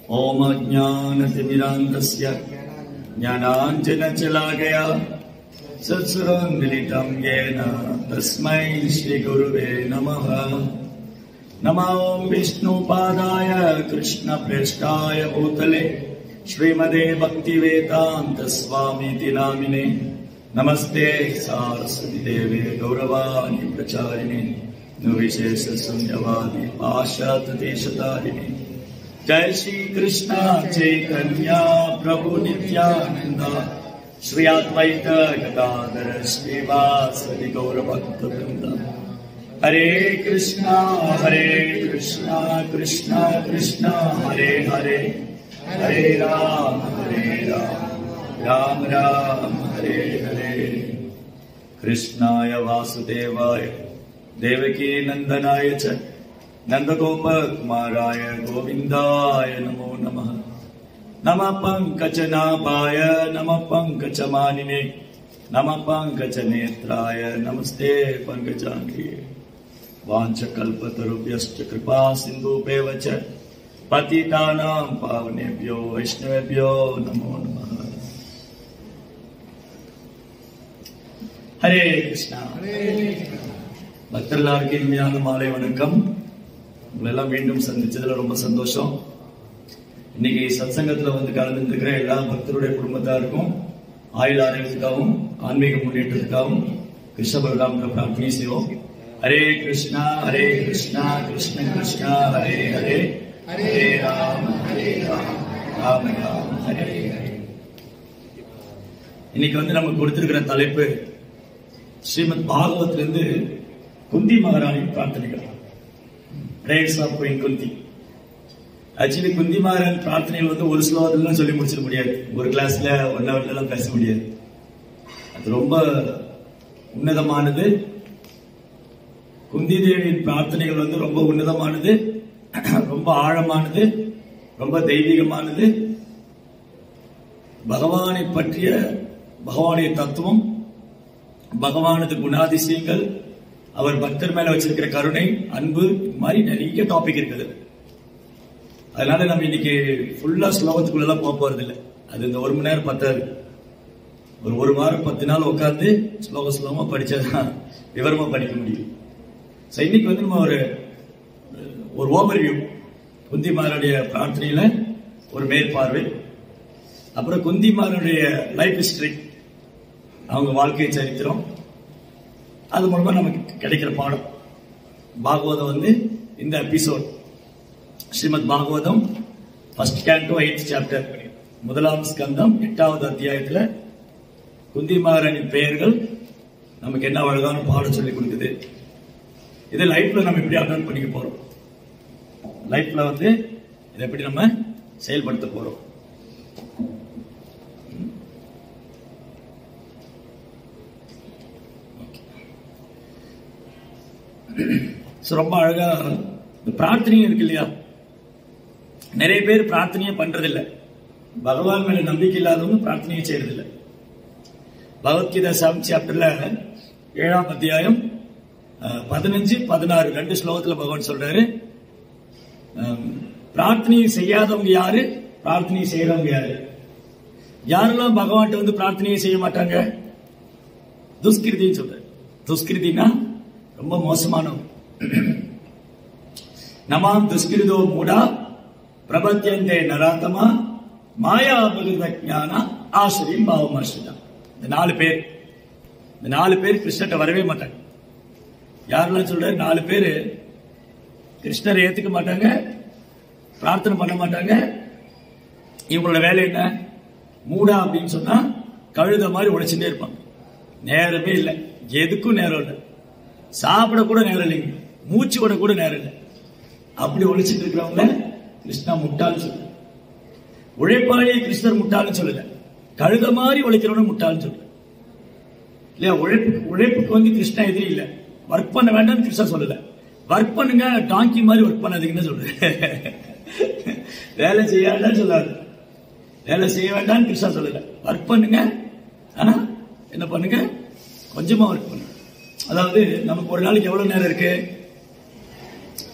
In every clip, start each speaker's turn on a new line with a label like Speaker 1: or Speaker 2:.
Speaker 1: ओम अज्ञानतिमिरान्धस्य ज्ञानाञ्जनशलाकया सत्सुरं येन तस्मै श्रीगुरुवे नमः। नमो विष्णुपादाय कृष्णप्रेष्ठाय भूतले श्रीमदे भक्तिवेदान्त स्वामीति नामिने। नमस्ते सारस्वती देवे गौरवाणी प्रचारिणे निर्विशेष शून्यवादी पाश्चात्यदेशतारिणे। जय श्री कृष्ण चैतन्य प्रभु नित्यानंद श्री अद्वैत गदाधर श्रीवासदि गौरभक्तवृंद। हरे कृष्णा कृष्णा कृष्ण हरे हरे, हरे राम राम राम हरे हरे। कृष्णाय वासुदेवाय देवकी नंदनाय च नंदगोपकुमाराय गोविंदाय नमो नमः। नमः पंकजनाभाय नमः पंकजमानिने नमः पंकजनेत्राय नमस्ते पंकजाङ्घ्रिये। वाञ्छकल्पतरुभ्यश्च कृपा सिन्धुभ्येव च पतितानां पावनेभ्यो वैष्णवेभ्यो नमो नमः। हरे कृष्णा। பக்தர்களுக்கு இனிமையான மாலை வணக்கம். உங்களெல்லாம் மீண்டும் சந்திச்சதுல ரொம்ப சந்தோஷம். இன்னைக்கு சத்சங்கத்துல வந்து கலந்துருக்கிற எல்லா பக்தருடைய குடும்பத்தாருக்கும் ஆயுள் ஆரோக்கியத்துக்காகவும் ஆன்மீக முன்னேற்றத்துக்காகவும் கிருஷ்ண பலராம பிரார்த்தனை செய்வோம். ஹரே கிருஷ்ணா கிருஷ்ண கிருஷ்ணா ஹரே ஹரே, ஹரே ராம ராம ராம ஹரே ஹரே. இன்னைக்கு வந்து நமக்கு கொடுத்திருக்கிற தலைப்பு ஸ்ரீமத் பாகவத்திலிருந்து குந்தி மகாராணி பிரார்த்தனைகள். Prayers of queen Kunti. Actually Kunti மகாராணி பிரார்த்தனைகள் வந்து ஒரு ஸ்லோகத்துல சொல்லி முடிச்சிட முடியாது, ஒரு கிளாஸ்ல 1 ஹவர்ல எல்லாம் பேச முடியாது. அது ரொம்ப உன்னதமானது. குந்தி தேவியின் பிரார்த்தனைகள் வந்து ரொம்ப உன்னதமானது, ரொம்ப ஆழமானது, ரொம்ப தெய்வீகமானது. பகவானை பற்றிய பகவானுடைய தத்துவம், பகவானது குணாதிசயங்கள், அவர் பக்தர் மேல வச்சிருக்கிற கருணை, அன்பு, மாதிரி நிறைய டாபிக் இருக்குது. அதனால நம்ம இன்னைக்கு ஃபுல்லா ஸ்லோகத்துக்குள்ள போக போறது இல்லை. அது இந்த 1 மணி நேரம் பத்தாது. ஒரு வாரம் 10 நாள் உட்கார்ந்து ஸ்லோகமா படிச்சாதான் விவரமா படிக்க முடியும். இன்னைக்கு வந்து நம்ம ஒரு ஓவர்வியூ, குந்தி மகாராணிய பிரார்த்தனையில ஒரு மேற்பார்வை, அப்புறம் குந்தி மகாராணிய லைஃப் ஹிஸ்டரி, அவங்க வாழ்க்கை சரித்திரம், அது மூலமா நமக்கு கிடைக்கிற பாடம். பாகவதம் வந்து இந்த episode Srimad Bhagavatam 1st canto 8th chapter 1ஆம் ஸ்கந்தம் 8வது அத்தியாயத்துல குந்தி மகாராணி பெயர்கள் நமக்கு என்ன அழகான பாடம் சொல்லி கொடுக்குது. இதை லைஃப்ல நம்ம எப்படி அட்டன் பண்ணிக்க போறோம், லைஃப்ல வந்து இதை எப்படி நம்ம செயல்படுத்த போறோம். ரொம்ப அழகா பிரார்த்தனையும் இருக்கு இல்லையா. நிறைய பேர் பிரார்த்தனையே பண்றதில்லை. பகவான் மேல நம்பிக்கை இல்லாதவங்க பிரார்த்தனையே செய்யறதில்லை. பகவத்கீதா 7th chapterல 7ஆம் அத்தியாயம் 15, 16 2 ஸ்லோகத்துல பகவான் சொல்றாரு, பிரார்த்தனையை செய்யாதவங்க யாரு, பிரார்த்தனையை செய்யறவங்க யாரு. யாரெல்லாம் பகவான்கிட்ட வந்து பிரார்த்தனையை செய்ய மாட்டாங்க, துஷ்கிருதின்னு சொல்றாரு. துஷ்கிருதினா ரொம்ப மோசமானவங்க. நமாம் துஷ்கிருதோ மூடா பிரபத்தியந்தே நராத்தமா மாயா பகிர்த ஞான ஆசிரியம் பாவமாசிரியம். இந்த 4 பேர் கிருஷ்ணர்கிட்ட வரவே மாட்டாங்க. யாரெல்லாம் சொல்றாரு, 4 பேர் கிருஷ்ணரை ஏத்துக்க மாட்டாங்க, பிரார்த்தனை பண்ண மாட்டாங்க. இவங்களோட வேலை என்ன, மூடா அப்படின்னு சொன்னா கழுத மாதிரி உழைச்சுட்டே இருப்பாங்க. நேரமே இல்லை, எதுக்கும் நேரம் இல்லை, சாப்பிட கூட நேரம் இல்லைங்க, மூச்சு விட கூட நேரம் இல்லை. அப்படி உழைச்சிட்டு இருக்கிறவங்க கிருஷ்ணா முட்டாள்னு சொல்ல. உழைப்பாளியை கிருஷ்ணர் முட்டாள்னு சொல்லல, கழுத மாதிரி உழைக்கிறவன முட்டாள்னு சொல்ல இல்லையா. உழைப்புக்கு வந்து கிருஷ்ணா எதிரி இல்லை. ஒர்க் பண்ண வேண்டாம்னு கிருஷ்ணா சொல்லல, ஒர்க் பண்ணுங்க, டாங்கி மாதிரி ஒர்க் பண்ணாதீங்கன்னு சொல்றேன். வேலை செய்ய வேண்டாம்னு சொல்லாது, வேலை செய்ய வேண்டாம்னு கிருஷ்ணா சொல்லல, ஒர்க் பண்ணுங்க, ஆனா என்ன பண்ணுங்க, கொஞ்சமா ஒர்க் பண்ணுங்க. அதாவது நமக்கு ஒரு நாளைக்கு எவ்வளவு நேரம் இருக்கு,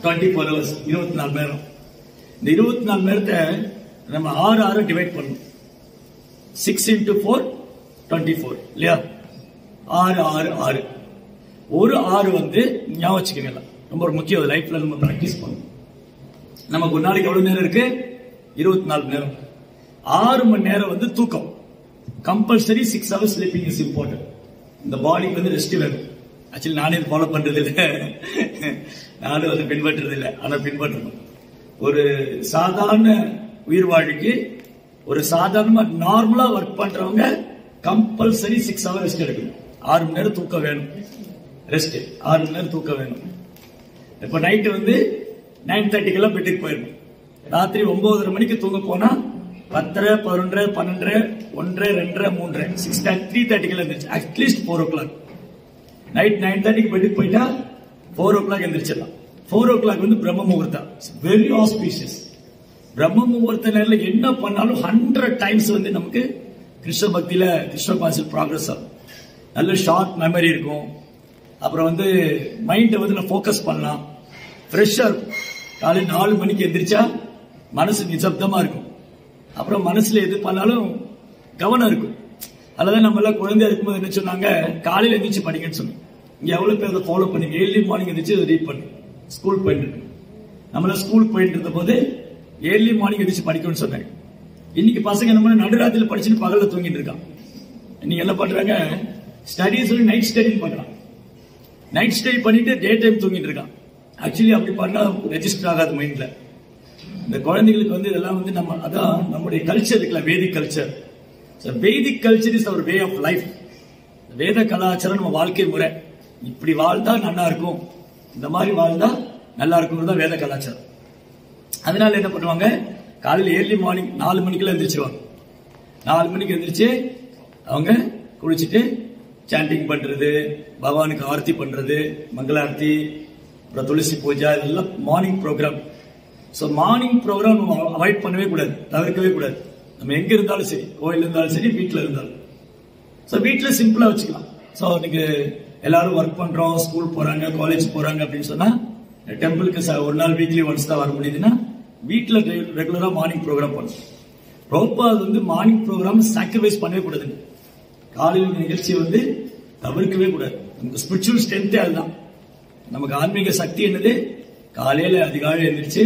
Speaker 1: 24 hours, 24 நேரம். இந்த 24 நேரத்தை நம்ம 6 டிவைட் பண்ணணும். 6 into 4 24 இல்லையா? 6 6 6 ஒரு 6 வந்து ஞாபகம் வச்சுக்கோங்க. ரொம்ப முக்கியம், லைஃப்ல நம்ம பிராக்டிஸ் பண்ணணும். நமக்கு ஒரு நாளைக்கு எவ்வளவு நேரம் இருக்கு? 24 மணி நேரம். 6 மணி நேரம் வந்து தூக்கம் compulsory. 6 hours sleeping is important. இந்த பாடிக்கு வந்து ரெஸ்ட் வேணும். ஆக்சுவலி நானே ஃபாலோ பண்றது இல்லை, நானும் அதை பின்பற்றுறது இல்லை. ஆனா பின்பற்றணும். ஒரு சாதாரண உயிர் வாழ்க்கைக்கு ஒரு சாதாரண நார்மலா ஒர்க் பண்றவங்க கம்பல்சரி 6 hours ரெஸ்ட் எடுக்கணும். 6 மணி நேரம் தூக்கம் வேணும். ரெஸ்ட் 6 மணி நேரம் தூக்கம் வேணும். இப்ப நைட்டு வந்து 9:30 பெட்டுக்கு போயிடணும். ராத்திரி 9:30 மணிக்கு தூங்க போனா 10:30 11:00 12:00 1:00 2:30 3:00 3:30 எந்திரிச்சு அட்லீஸ்ட் 4 o'clock. நைட் 9:30 பெட்டுக்கு போயிட்டா 4 o'clock எந்திரிச்சிடலாம். 4 o'clock வந்து பிரம்ம முகூர்த்தம். Very auspicious. பிரம்ம முகூர்த்த நேரில் என்ன பண்ணாலும் 100 times வந்து நமக்கு கிருஷ்ண பக்தியில கிருஷ்ண கான்சியஸ் ப்ராக்ரஸ் ஆகும். நல்ல ஷார்ட் மெமரி இருக்கும். அப்புறம் வந்து மைண்டை வந்து ஃபோக்கஸ் பண்ணலாம். ஃப்ரெஷ்ஷா இருக்கும். காலையில் 4 மணிக்கு எந்திரிச்சா மனசு நிசப்தமா இருக்கும். அப்புறம் மனசுல எது பண்ணாலும் கவனம் இருக்கும். அதான் நம்ம எல்லாம் குழந்தையா இருக்கும்போது என்ன சொன்னாங்க, காலையில் எந்திரிச்சு படிங்கன்னு சொன்னோம். இங்க எவ்வளவு பேர் அதை ஃபாலோ பண்ணி ஏர்லி மார்னிங் எந்திரிச்சு ரீட் பண்ணி ஸ்கூல் போயிட்டு இருக்கு. நம்மள ஸ்கூல் போயிட்டு இருந்த போது ஏர்லி மார்னிங் எந்திரிச்சு படிக்கணும்னு சொன்னாங்க. இன்னைக்கு பசங்க நம்ம நடுராத்திரில படிச்சுட்டு பகல்ல தூங்கிட்டு இருக்கான். இன்னைக்கு என்ன பண்றாங்க, ஸ்டடிஸ் நைட் ஸ்டடி பண்றான். நைட் ஸ்டடி பண்ணிட்டு டே டைம் தூங்கிட்டு இருக்கான். ஆக்சுவலி அப்படி பண்ணா ரெஜிஸ்டர் ஆகாது மைண்ட்ல. இந்த குழந்தைகளுக்கு வந்து இதெல்லாம் வந்து நம்ம அதான் நம்முடைய கல்ச்சர் இருக்குல்ல, Vedic culture. Vedic culture is our way of life. வேத கலாச்சாரம் நம்ம வாழ்க்கை முறை. இப்படி வாழ்ந்தா நல்லா இருக்கும், இந்த மாதிரி வாழ்ந்தா நல்லா இருக்கும் தான் வேத கலாச்சாரம். அதனால என்ன பண்ணுவாங்க, காலையில் ஏர்லி மார்னிங் 4 மணிக்கெல்லாம் எந்திரிச்சிருவாங்க. 4 மணிக்கு எந்திரிச்சு அவங்க குளிச்சுட்டு சாண்டிங் பண்றது, பகவானுக்கு ஆர்த்தி பண்றது, மங்களார்த்தி, அப்புறம் துளசி பூஜா, இதெல்லாம் morning program. So morning program நம்ம அவாய்ட் பண்ணவே கூடாது, தவிர்க்கவே கூடாது. நம்ம எங்க இருந்தாலும் சரி, கோயில் இருந்தாலும் சரி, வீட்டில் இருந்தாலும். ஸோ வீட்டில் சிம்பிளா வச்சுக்கலாம். ஸோ இன்னைக்கு எல்லாரும் ஒர்க் பண்றோம், ஸ்கூல் போறாங்க, காலேஜ் போறாங்க அப்படின்னு சொன்னா டெம்பிளுக்கு ஒரு நாள் வீக்லி ஒன்ஸ் தான் வர முடியுதுன்னா வீட்டில் ரெகுலரா மார்னிங் ப்ரோக்ராம் பண்ணணும். பிரபுபாத் வந்து மார்னிங் ப்ரோக்ராம் சாக்ரிஃபைஸ் பண்ணவே கூடாது. காலையில் நிகழ்ச்சியை வந்து தவிர்க்கவே கூடாது. நமக்கு ஸ்பிரிச்சுவல் ஸ்ட்ரென்த்தே அதுதான். நமக்கு ஆன்மீக சக்தி என்னது, காலையில அதிகாலை எழுந்திரிச்சு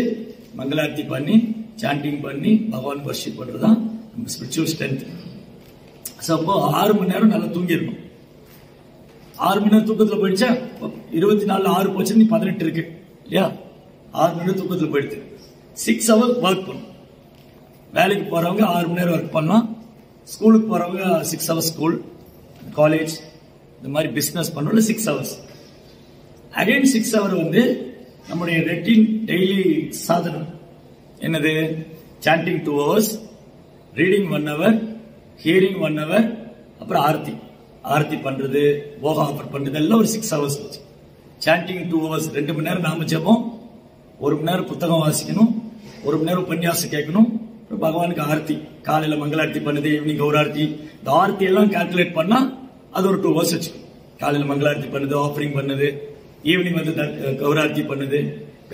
Speaker 1: மங்களார்த்தி பண்ணி சாண்டிங் பண்ணி பகவான் வர்ஷிப் பண்றதுதான் நமக்கு ஸ்பிரிச்சுவல் ஸ்ட்ரென்த். ஸோ அப்போ 6 மணி நேரம் நல்லா தூங்கிடணும். 6 மணி நேரம் தூக்கத்துல போயிடுச்சா 24 6 போச்சு, 18 இருக்கு இல்லையா? 6 மணி நேரம் தூக்கத்துல போயிடுது. 6 hours ஒர்க் பண்ணும். வேலைக்கு போறவங்க 6 மணி நேரம் ஒர்க் பண்ணலாம். ஸ்கூலுக்கு போறவங்க 6 hours ஸ்கூல், காலேஜ், இந்த மாதிரி பிசினஸ் பண்ணல 6 hours. அகைன் 6 hours வந்து நம்முடைய ரொட்டீன் டெய்லி சாதனம் என்னது, sanding 2 hours, reading 1 hour, hearing 1 hour, அப்புறம் ஆர்த்தி பண்றது, போகா ஆஃபர் பண்றது எல்லாம் ஒரு 6 hours வச்சு. சாண்டிங் 2 hours, 2 மணி நேரம் நாம ஜெபம், 1 மணி நேரம் புத்தகம் வாசிக்கணும், 1 மணி நேரம் உபன்யாசம் கேட்கணும், பகவானுக்கு ஆர்த்தி, காலையில மங்களார்த்தி பண்ணுது, ஈவினிங் கௌரார்த்தி. இந்த ஆர்த்தி எல்லாம் கால்குலேட் பண்ணா அது ஒரு 2 hours வச்சு. காலையில மங்களார்த்தி பண்ணுது, ஆஃபரிங் பண்ணுது, ஈவினிங் வந்து கௌரார்த்தி பண்ணுது,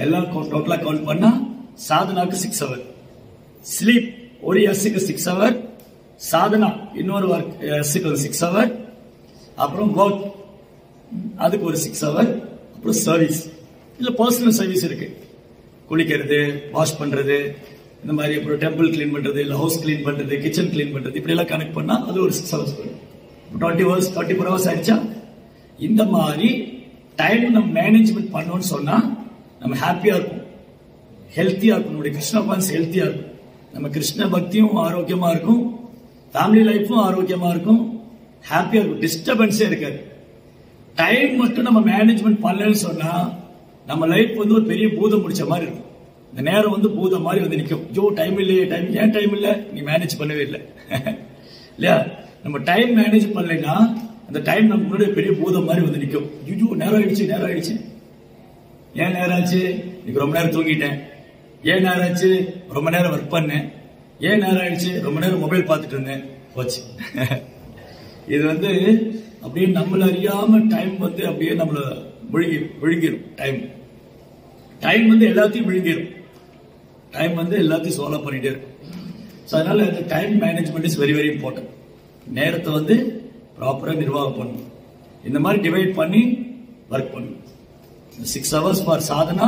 Speaker 1: எல்லாம் டோட்டலா கவுண்ட் பண்ணா சாதனாக்கு 6 hours. ஸ்லீப் ஒரு எஸ்ஸுக்கு 6 hours, சாதனா இன்னொரு எஸ்ஸுக்கு 6 hours, அப்புறம் ஒர்க் அதுக்கு ஒரு 6 hours, அப்புறம் சர்வீஸ். இல்ல பர்சனல் சர்வீஸ் இருக்கு, குளிக்கிறது, வாஷ் பண்றது, இந்த மாதிரி, அப்புறம் டெம்பிள் கிளீன் பண்றது, இல்ல ஹவுஸ் கிளீன் பண்றது, கிச்சன் கிளீன் பண்றது, இப்படி எல்லாம் கனெக்ட் பண்ணா அது ஒரு 6 hours. 24 hours ஆயிடுச்சா? இந்த மாதிரி டைம் நம்ம மேனேஜ்மெண்ட் பண்ணோம்னு சொன்னா நம்ம ஹாப்பியா இருக்கும், ஹெல்த்தியா இருக்கும். நம்முடைய கிருஷ்ண கான்ஸ் ஹெல்த்தியா இருக்கும். நம்ம கிருஷ்ண பக்தியும் ஆரோக்கியமா இருக்கும், ஃபேமிலி லைஃபும் ஆரோக்கியமா இருக்கும், ஹாப்பியா இருக்கும், டிஸ்டர்பன்ஸே இருக்காது. டைம் மட்டும் நம்ம மேனேஜ்மெண்ட் பண்ணலன்னு சொன்னா நம்ம லைஃப் வந்து ஒரு பெரிய பூதம் முடிச்ச மாதிரி இருக்கும். இந்த நேரம் வந்து பூதம் மாதிரி வந்து நிற்கும். ஜோ டைம் இல்லையே, டைம் ஏன் டைம் இல்லை, நீ மேனேஜ் பண்ணவே இல்லை இல்லையா? நம்ம டைம் மேனேஜ் பண்ணலைன்னா அந்த டைம் நம்ம முன்னாடி பெரிய பூதம் மாதிரி வந்து நிற்கும். ஐயோ நேரம் ஆயிடுச்சு. ஏன் நேரம் ஆச்சு? இன்னைக்கு ரொம்ப நேரம் தூங்கிட்டேன். ஏன் நேரம் ஆச்சு? ரொம்ப நேரம் ஒர்க் பண்ணேன். ஏன் நேரம் ஆயிடுச்சு? ரொம்ப நேரம் மொபைல் பார்த்துட்டு இருந்தேன். போச்சு. இது வந்து அப்படியே நம்மள அறியாம டைம் வந்து அப்படியே நம்மள விழுங்கிரும். டைம் வந்து எல்லாத்தையும் விழுங்கிரும். டைம் வந்து எல்லாத்தையும் சோலோ பண்ணிட்டே இருக்கும். அதனால இந்த time management is very very important. நேரத்தை வந்து ப்ராப்பரா நிர்வாகம் பண்ணணும். இந்த மாதிரி டிவைட் பண்ணி ஒர்க் பண்ணணும். 6 hours for sadhana,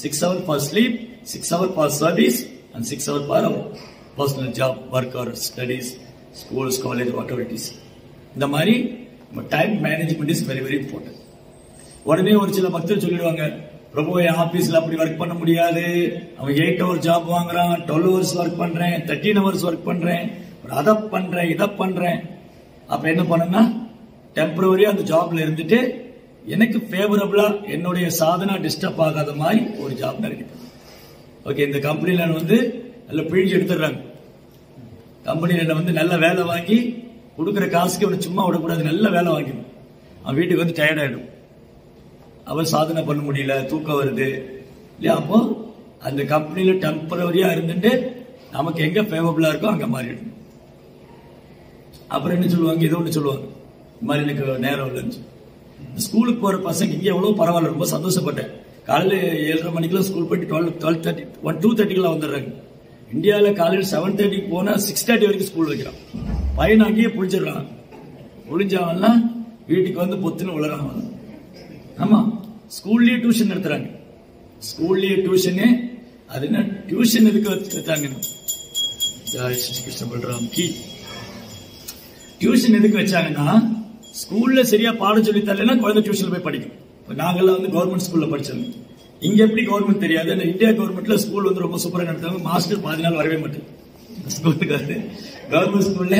Speaker 1: 6 hours for sleep, 6 hours for service and 6 hours for our personal job, work or studies, schools, college, whatever it is. இந்த மாதிரி time management is very very important. உடனே ஒரு சில பக்தர் சொல்லிடுவாங்க, பிரபு என் ஆபீஸ்ல அப்படி ஒர்க் பண்ண முடியாது, அவன் 8 hours ஜாப் வாங்குறான், 12 hours ஒர்க் பண்றேன், 13 hours ஒர்க் பண்றேன், அதை பண்றேன், இதை பண்றேன். அப்ப என்ன பண்ணனா, டெம்பரரியா அந்த ஜாப்ல இருந்துட்டு எனக்கு ஃபேவரபிளா என்னுடைய சாதனா டிஸ்டர்ப் ஆகாத மாதிரி ஒரு ஜாப் கிடைக்கும். ஓகே, இந்த கம்பெனில வந்து நல்ல பிழிஞ்சு எடுத்துடுறாங்க. கம்பெனில வந்து நல்ல வேலை வாங்கி கொடுக்குற காசுக்கு அவனை சும்மா விடக்கூடாது, நல்ல வேலை வாங்கிடும். அவன் வீட்டுக்கு வந்து டயர்ட் ஆயிடும், அவன் சாதனை பண்ண முடியல, தூக்கம் வருது இல்லையா. அப்போ அந்த கம்பெனில டெம்பரரியா இருந்துட்டு நமக்கு எங்க ஃபேவரபிளா இருக்கோ அங்க மாறிடும். அப்புறம் என்ன சொல்லுவாங்க, ஏதோ ஒன்று சொல்லுவாங்க, இந்த மாதிரி எனக்கு நேரம் இல்லைன்னு. ஸ்கூலுக்கு போற பசங்க இங்க எவ்வளவு பரவாயில்ல, ரொம்ப சந்தோஷப்பட்டேன். காலையில் 7:30 மணிக்கெல்லாம் ஸ்கூல் போயிட்டு 12:30 2:30 வந்துடுறாங்க. இந்தியாவில் காலையில் 7:30 போனா 6:30 வரைக்கும் ஸ்கூல் வைக்கிறான். பையனை அங்கேயே புளிஞ்சிடறான். புளிஞ்சவன்லாம் வீட்டுக்கு வந்து பொத்துன்னு விழுறான். ஆமா, ஸ்கூல்லயே டியூஷன் நடத்துறாங்க. ஸ்கூல்லயே டியூஷனு, அது என்ன டியூஷன் எதுக்கு வச்சாங்க, டியூஷன் எதுக்கு வச்சாங்கன்னா, ஸ்கூல்ல சரியா பாடம் சொல்லி தரலன்னா குழந்தை டியூஷன்ல போய் படிக்கும். நாங்கெல்லாம் வந்து கவர்மெண்ட் ஸ்கூல்ல படிச்சோம். இங்க எப்படி கவர்மெண்ட் தெரியாது, இந்தியா கவர்மெண்ட்ல ஸ்கூல் வந்து ரொம்ப சூப்பரா நடத்துவாங்க. மாஸ்டர் 14 நாள் வரவே மாட்டார் ஸ்கூலுக்கு. கவர்மெண்ட் ஸ்கூல்ல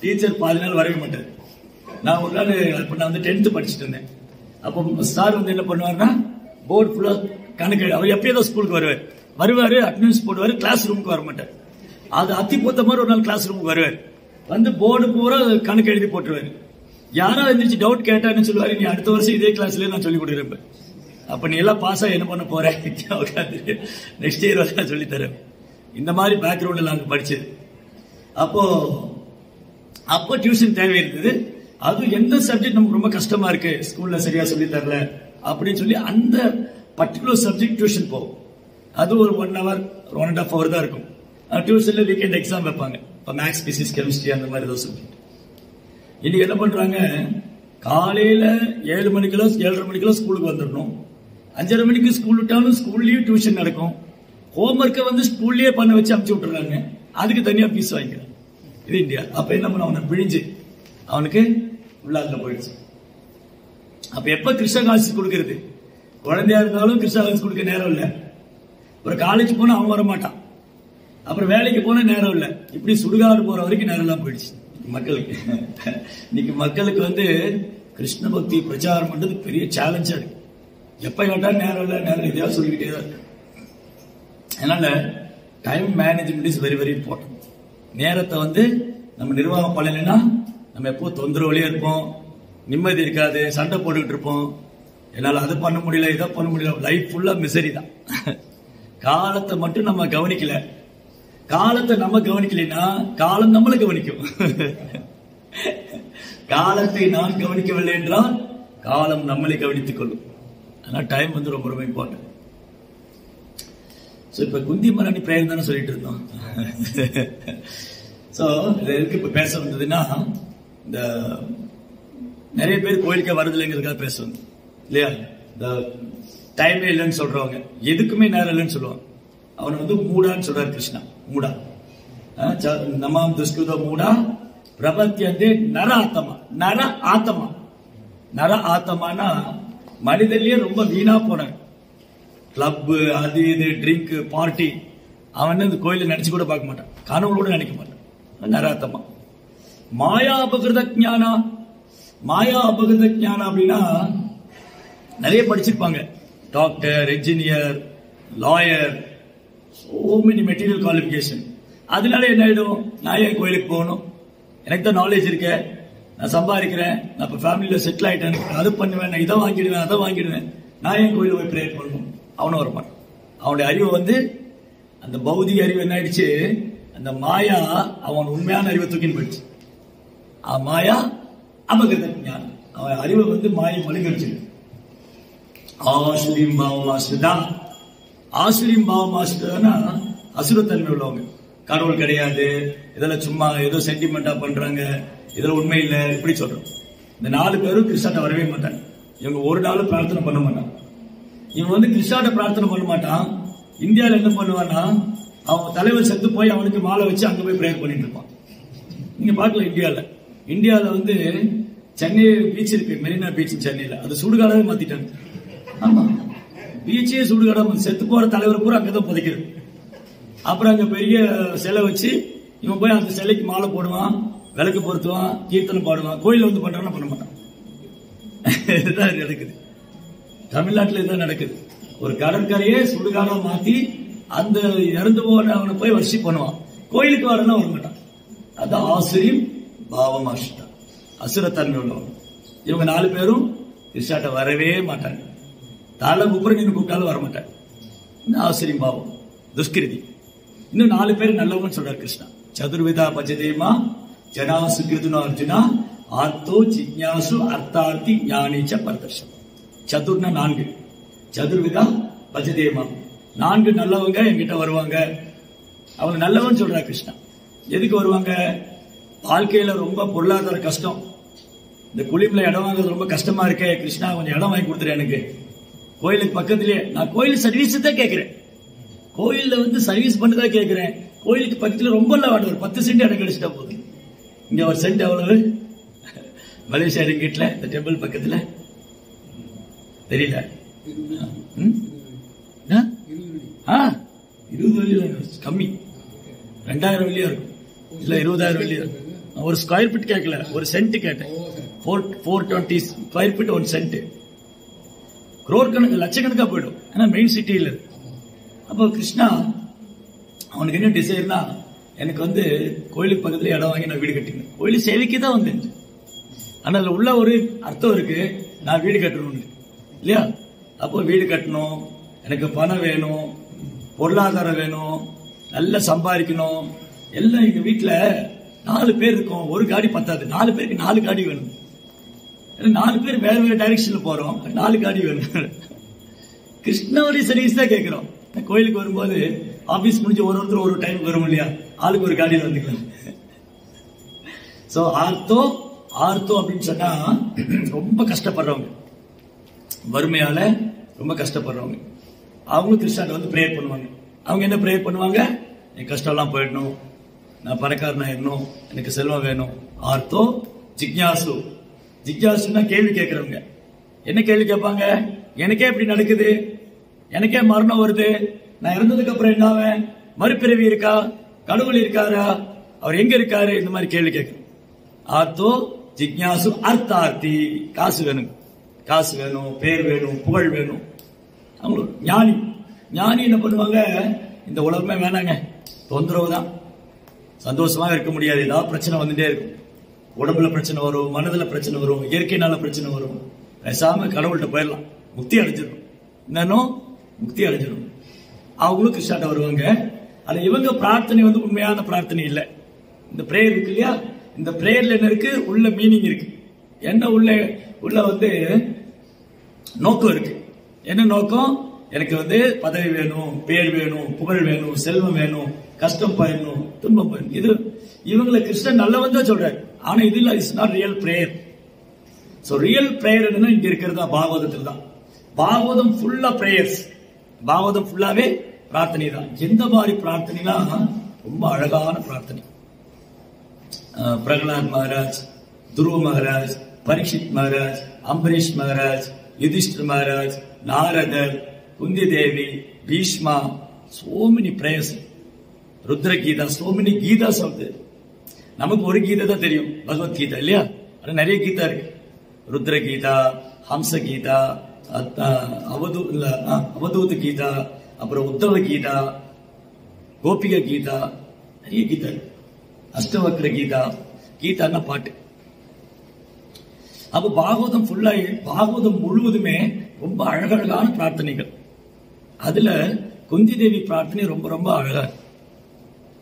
Speaker 1: டீச்சர் 14 நாள் வரவே மாட்டார். நான் ஒரு நாள் அப்ப நான் வந்து 10th படிச்சுட்டு இருந்தேன். அப்போ சார் வந்து என்ன பண்ணுவாருன்னா, போர்டு ஃபுல்லா கணக்கு, அவர் எப்பயாவது ஸ்கூலுக்கு வருவாரு, அட்டெண்டன்ஸ் போடுவாரு, கிளாஸ் ரூமுக்கு வர மாட்டார். அது அத்தி போத்த மாதிரி ஒரு நாள் கிளாஸ் ரூமுக்கு வருவார், வந்து போர்டு பூரா கணக்கு எழுதி போட்டுருவாரு. யாரா இருந்துச்சு டவுட் கேட்டான்னு சொல்லுவாரு, நீ அடுத்த வருஷம் இதே கிளாஸ்ல நான் சொல்லி கொடுக்குறேன், அப்ப நீ எல்லாம் பாஸா என்ன பண்ண போற, நெக்ஸ்ட் இயர் வந்து சொல்லி தரேன். இந்த மாதிரி பேக்ரவுண்ட்ல நாங்க படிச்சது. அப்போ டியூஷன் தேவை இருந்தது. அது எந்த சப்ஜெக்ட் நமக்கு ரொம்ப கஷ்டமா இருக்கு, ஸ்கூல்ல சரியா சொல்லி தரல அப்படின்னு சொல்லி அந்த பர்டிகுலர் சப்ஜெக்ட் டியூஷன் போகும். அது ஒரு 1 hour 1.5 hour தான் இருக்கும். டியூஷன்ல வீக்கெண்ட் எக்ஸாம் வைப்பாங்க. இப்போ மேக்ஸ், பிசிக்ஸ், கெமிஸ்ட்ரி அந்த மாதிரி ஏதோ சப்ஜெக்ட். இன்னைக்கு என்ன பண்றாங்க, காலையில 7 மணிக்கெல்லாம் 7:30 மணிக்கெல்லாம் ஸ்கூலுக்கு வந்துடணும். 5:30 மணிக்கு ஸ்கூல் விட்டாலும் ஸ்கூல்லயும் டியூஷன் நடக்கும். ஹோம்ஒர்க்கை வந்து ஸ்கூல்லயே பண்ண வச்சு அனுப்பிச்சு விட்டுறாங்க. அதுக்கு தனியா ஃபீஸ் வாங்கிக்கிறாங்க. இது இந்தியா. அப்ப என்ன பண்ண, அவனை பிழிஞ்சு அவனுக்கு உள்ளாக்க போயிடுச்சு. அப்ப எப்ப கிருஷ்ணகாசி கொடுக்கறது, குழந்தையா இருந்தாலும் கிருஷ்ணகாசி கொடுக்க நேரம் இல்ல. ஒரு காலேஜ் போனா அவன் வர மாட்டான், அப்புறம் வேலைக்கு போனா நேரம் இல்ல. இப்படி சுடுகாடு போற வரைக்கும் நேரம் எல்லாம் போயிடுச்சு மக்களுக்கு. இன்னைக்கு மக்களுக்கு வந்து கிருஷ்ண பக்தி பிரச்சாரம் பண்றது பெரிய சேலஞ்சா இருக்கு. எப்ப கேட்டாலும் நேரம் இல்ல, நேரம் எதையாவது சொல்லிக்கிட்டே தான் இருக்கு. அதனால time management is very very important. நேரத்தை வந்து நம்ம நிர்வாகம் பண்ணலைன்னா நம்ம எப்போ தொந்தரவுலயே இருப்போம், நிம்மதி இருக்காது, சண்டை போட்டுக்கிட்டு இருப்போம். என்னால அதை பண்ண முடியல, இதை பண்ண முடியல, லைஃப் ஃபுல்லா மிசரி தான். காலத்தை மட்டும் நம்ம கவனிக்கல, காலத்தை நம்ம கவனிக்கலைன்னா காலம் நம்மளை கவனிக்கும். காலத்தை நான் கவனிக்கவில்லை என்றால் காலம் நம்மளை கவனித்துக் கொள்ளும். அதனால டைம் வந்து ரொம்ப ரொம்ப இம்பார்ட்டன்ட். இப்ப குந்தி மரணி பிரேயர் தானே சொல்லிட்டு இருந்தோம். எதுக்கு இப்ப பேச வந்ததுன்னா, இந்த நிறைய பேர் கோயிலுக்கு வரதில்லைங்கிறதுக்காக பேசணும் இல்லையா. இந்த டைமே இல்லைன்னு சொல்றவங்க, எதுக்குமே நேரம் இல்லைன்னு சொல்லுவாங்க. அவன் வந்து மூடான்னு சொல்றாரு கிருஷ்ணா. மூடா நமாம் துஷ்கிருத மூடா பிரபத்தியந்தே நர ஆத்தமா. நர ஆத்தமா, நர ஆத்தமானா மனிதர்லயே ரொம்ப வீணா போனாங்க. கிளப், அது இது, ட்ரிங்க், பார்ட்டி, அவன் இந்த கோயில நினைச்சு கூட பார்க்க மாட்டான், கனவு கூட நினைக்க மாட்டான். நராத்தமா. மாயா அபகிருத ஞானா. மாயா அபகிருத ஞானா அப்படின்னா நிறைய படிச்சிருப்பாங்க, doctor, engineer, lawyer, so many material qualification. அதனால என்ன ஆயிடும், நான் ஏன் கோயிலுக்கு போகணும், எனக்கு தான் நாலேஜ் இருக்க, நான் சம்பாதிக்கிறேன், நான் இப்ப ஃபேமிலியில செட்டில் ஆயிட்டேன், அது பண்ணுவேன், நான் இதை வாங்கிடுவேன், அதை வாங்கிடுவேன், நான் ஏன் கோயிலுக்கு போய் ப்ரேயர் பண்ணணும். அவனும் வரமாட்டான். அவனுடைய அறிவு வந்து அந்த பௌதிக அறிவு என்ன ஆயிடுச்சு, அந்த மாயா அவன் உண்மையான அறிவை தூக்கின்னு போயிடுச்சு. மாயா அபகிருத ஞானம். அவன் அறிவை வந்து மாயை மலிகரிச்சு. ஆசுரியம் பாவம் ஆசுதா. ஆசுரியம் பாவம் ஆசுதானா அசுரத்தன்மை உள்ளவங்க. கடவுள் கிடையாது, இதெல்லாம் சும்மா ஏதோ சென்டிமெண்டா பண்றாங்க, இதெல்லாம் உண்மை இல்லை, இப்படி சொல்றோம். இந்த 4 பேரும் கிறிஸ்டாட்ட வரவே மாட்டாங்க. இவங்க ஒரு நாளும் பிரார்த்தனை பண்ண மாட்டாங்க. இவன் வந்து கிறிஸ்டாட்ட பிரார்த்தனை பண்ண மாட்டான். இந்தியாவில் என்ன பண்ணுவான்னா, அவன் தலைவர் செத்து போய் அவனுக்கு மாலை வச்சு அங்க போய் பிரேயர் பண்ணிட்டு இருப்பான். நீங்க பார்க்கல இந்தியாவில் வந்து சென்னை பீச் இருக்கு, மெரினா பீச் சென்னையில, அது சுடுகாடாவே மாத்திட்டாங்க. ஆமா, பீச்சே சுடுகாடா, செத்து போற தலைவர் பூரா அங்கதான் புதைக்கிறது. அப்புறம் அங்க பெரிய சிலை வச்சு இவன் போய் அந்த சிலைக்கு மாலை போடுவான், விளக்கு பொருத்துவான், கீர்த்தனை பாடுவான். கோயில வந்து பண்றான்னா பண்ண மாட்டான். இதுதான் நடக்குது தமிழ்நாட்டில். இதுதான் நடக்குது. ஒரு கடற்கரையே சுடுகாடா மாத்தி அந்த இறந்து போனவனை போய் வர்ஷிப் பண்ணுவான். கோயிலுக்கு வரணும் வர மாட்டான். அதான் ஆசிரியம் பாவம் ஆசிட்டா, அசுரத்தன்மை உள்ளவன். இவங்க 4 பேரும் கிறிஸ்டாட்ட வரவே மாட்டாங்க. தாள குப்புற நின்று கூப்பிட்டாலும் வர மாட்டாங்க. ஆசிரியம் பாவம் துஷ்கிருதி. இன்னும் 4 பேர் நல்லவங்க சொல்றாரு கிருஷ்ணா. சதுர்விதா பஜதேமா ஜனாசு கிருதுனா அர்ஜுனா ஆர்த்தோ ஜிக்ஞாசு அர்த்தார்த்தி ஞானிச்ச பரதர்ஷம். சதுர்னா 4, சதுர்விதா பஜதேமா 4 நல்லவங்க என்கிட்ட வருவாங்க. அவங்க நல்லவன் சொல்றா கிருஷ்ணா. எதுக்கு வருவாங்க? வாழ்க்கையில ரொம்ப பொருளாதார கஷ்டம், இந்த குளிப்புல இடம் வாங்குறது ரொம்ப கஷ்டமா இருக்கே கிருஷ்ணா, கொஞ்சம் இடம் வாங்கி கொடுத்துரு எனக்கு. கோயிலுக்கு பக்கத்திலேயே, நான் கோயில் சர்வீஸ் தான் கேட்கிறேன், கோயில்ல வந்து சர்வீஸ் பண்ணதான் கேட்கிறேன். கோயிலுக்கு பக்கத்துல ரொம்ப இல்ல, ஒரு 10 சென்ட் இடம் கிடைச்சிட்டா போகுது. இங்க ஒரு சென்ட் எவ்வளவு? மலேசியா ரிங்கிட்ல இந்த டெம்பிள் பக்கத்துல தெரியல, 20 வெள்ளி கம்மி, 2000 வெள்ளியா இருக்கும், இல்ல 20,000 வெள்ளியா இருக்கும். ஒரு ஸ்கொயர் ஃபீட் கேட்கல, ஒரு சென்ட் கேட்டேன். 420 ஸ்கொயர் ஃபீட் 1 சென்ட். குரோர் கணக்கு, லட்சக்கணக்கா போயிடும். ஏன்னா மெயின் சிட்டியில இருக்கு. அப்போ கிருஷ்ணா அவனுக்கு என்ன டிசைர்னா, எனக்கு வந்து கோயிலுக்கு பக்கத்துல இடம் வாங்கி நான் வீடு கட்டிக்கணும். கோயில் சேவைக்கு தான் வந்தேன். ஆனா அதுல உள்ள ஒரு அர்த்தம் இருக்கு, நான் வீடு கட்டணும் இல்லையா? அப்போ வீடு கட்டணும், எனக்கு பணம் வேணும், பொருளாதாரம் வேணும், நல்லா சம்பாதிக்கணும். எல்லாம் எங்க வீட்டுல 4 பேர் இருக்கும், ஒரு காடி பத்தாது, 4 பேருக்கு 4 காடி வேணும். 4 பேர் வேற வேற டைரக்ஷன்ல போறோம், 4 காடி வேணும். கிருஷ்ணாவுடைய சர்வீஸ் தான் கேட்கிறோம். கோயிலுக்கு வரும்போது ஆபீஸ் முடிஞ்சு ஒருத்தர் ஒரு டைம் வரும் இல்லையா, ஆளுக்கு ஒரு காடியில் வந்துக்கலாம். சோ ஆர்த்தோ அப்படின்னு சொன்னா ரொம்ப கஷ்டப்படுறவங்க, வறுமையால ரொம்ப கஷ்டப்படுறவங்க, அவங்க கிறிஸ்டாட்ட வந்து பிரேயர் பண்ணுவாங்க. அவங்க என்ன பிரேயர் பண்ணுவாங்க? என் கஷ்டம் எல்லாம் போயிடணும், நான் பணக்காரனா இருக்கணும், எனக்கு செல்வம் வேணும். ஆர்த்தோ ஜிக்ஞாசு, ஜிக்ஞாசுன்னா கேள்வி கேட்கிறவங்க. என்ன கேள்வி கேட்பாங்க? எனக்கே இப்படி நடக்குது, எனக்கே மரணம் வருது, நான் இறந்ததுக்கு அப்புறம் என்ன ஆவேன், மறுபிறவி இருக்கா, கடவுள் இருக்காரா, அவர் எங்க இருக்காரு, இந்த மாதிரி கேள்வி கேட்கணும். ஆர்த்தோ ஜிக்ஞாசு அர்த்தார்த்தி, காசு வேணும், காசு வேணும், பேர் வேணும், புகழ் வேணும். அவங்களுக்கு ஞானி என்ன பண்ணுவாங்க? இந்த உலகமே வேணாங்க, தொந்தரவு தான், சந்தோஷமா இருக்க முடியாது, ஏதாவது பிரச்சனை வந்துட்டே இருக்கும். உடம்புல பிரச்சனை வரும், மனதுல பிரச்சனை வரும், இயற்கையினால பிரச்சனை வரும். பேசாம கடவுள்கிட்ட போயிடலாம், முக்தி அடைஞ்சிடும். என்னன்னு முக்தி அடைஞ்சிடும். அவங்களும் கிறிஸ்டாட்ட வருவாங்க. ஆனா இவங்க பிரார்த்தனை வந்து உண்மையான பிரார்த்தனை இல்லை. இந்த பிரேயர் இருக்கு இல்லையா, இந்த பிரேயர்ல என்ன இருக்கு? உள்ள மீனிங் இருக்கு. என்ன உள்ள வந்து நோக்கம் இருக்கு. என்ன நோக்கம்? எனக்கு வந்து பதவி வேணும், பேர் வேணும், புகழ் வேணும், செல்வம் வேணும், கஷ்டம் போயிடணும், துன்பம் போயிடணும். இது இவங்களை கிறிஸ்டன் நல்லவன் தான் சொல்றாரு. ஆனா இது இல்ல, it's not real prayer. So real prayer என்னன்னா இங்க இருக்கிறதா பாகவதத்தில் தான். பாகவதம் ஃபுல்லா பிரேயர்ஸ், பாகவதம் ஃபுல்லாவே பிரார்த்தனை தான். எந்த மாதிரி பிரார்த்தனைனா ரொம்ப அழகான பிரார்த்தனை. பிரகலாத் மகாராஜ், துருவ மகாராஜ், பரீட்சித் மகாராஜ், அம்பரீஷ் மகாராஜ், யுதிஷ்டர் மகாராஜ், நாரதர், Kunti Devi, Bhishma, so many prayers. ருத்ர கீதா, so many கீதாஸ் ஆகுது. நமக்கு ஒரு கீதை தான் தெரியும், பகவத்கீதா இல்லையா? ஆனா நிறைய கீதா இருக்கு. ருத்ர கீதா, ஹம்ச கீதா, அவதூத கீதா, அப்புறம் உத்தவ கீதா, கோபிக கீதா, நிறைய கீதா இருக்கு. அஷ்டவக்ர கீதா, கீதான்னா பாட்டு. அப்ப பாகவதம் ஃபுல்லா, பாகவதம் முழுவதுமே ரொம்ப அழகழகான பிரார்த்தனைகள். அதுல குந்தி தேவி பிரார்த்தனை ரொம்ப ரொம்ப அழகா.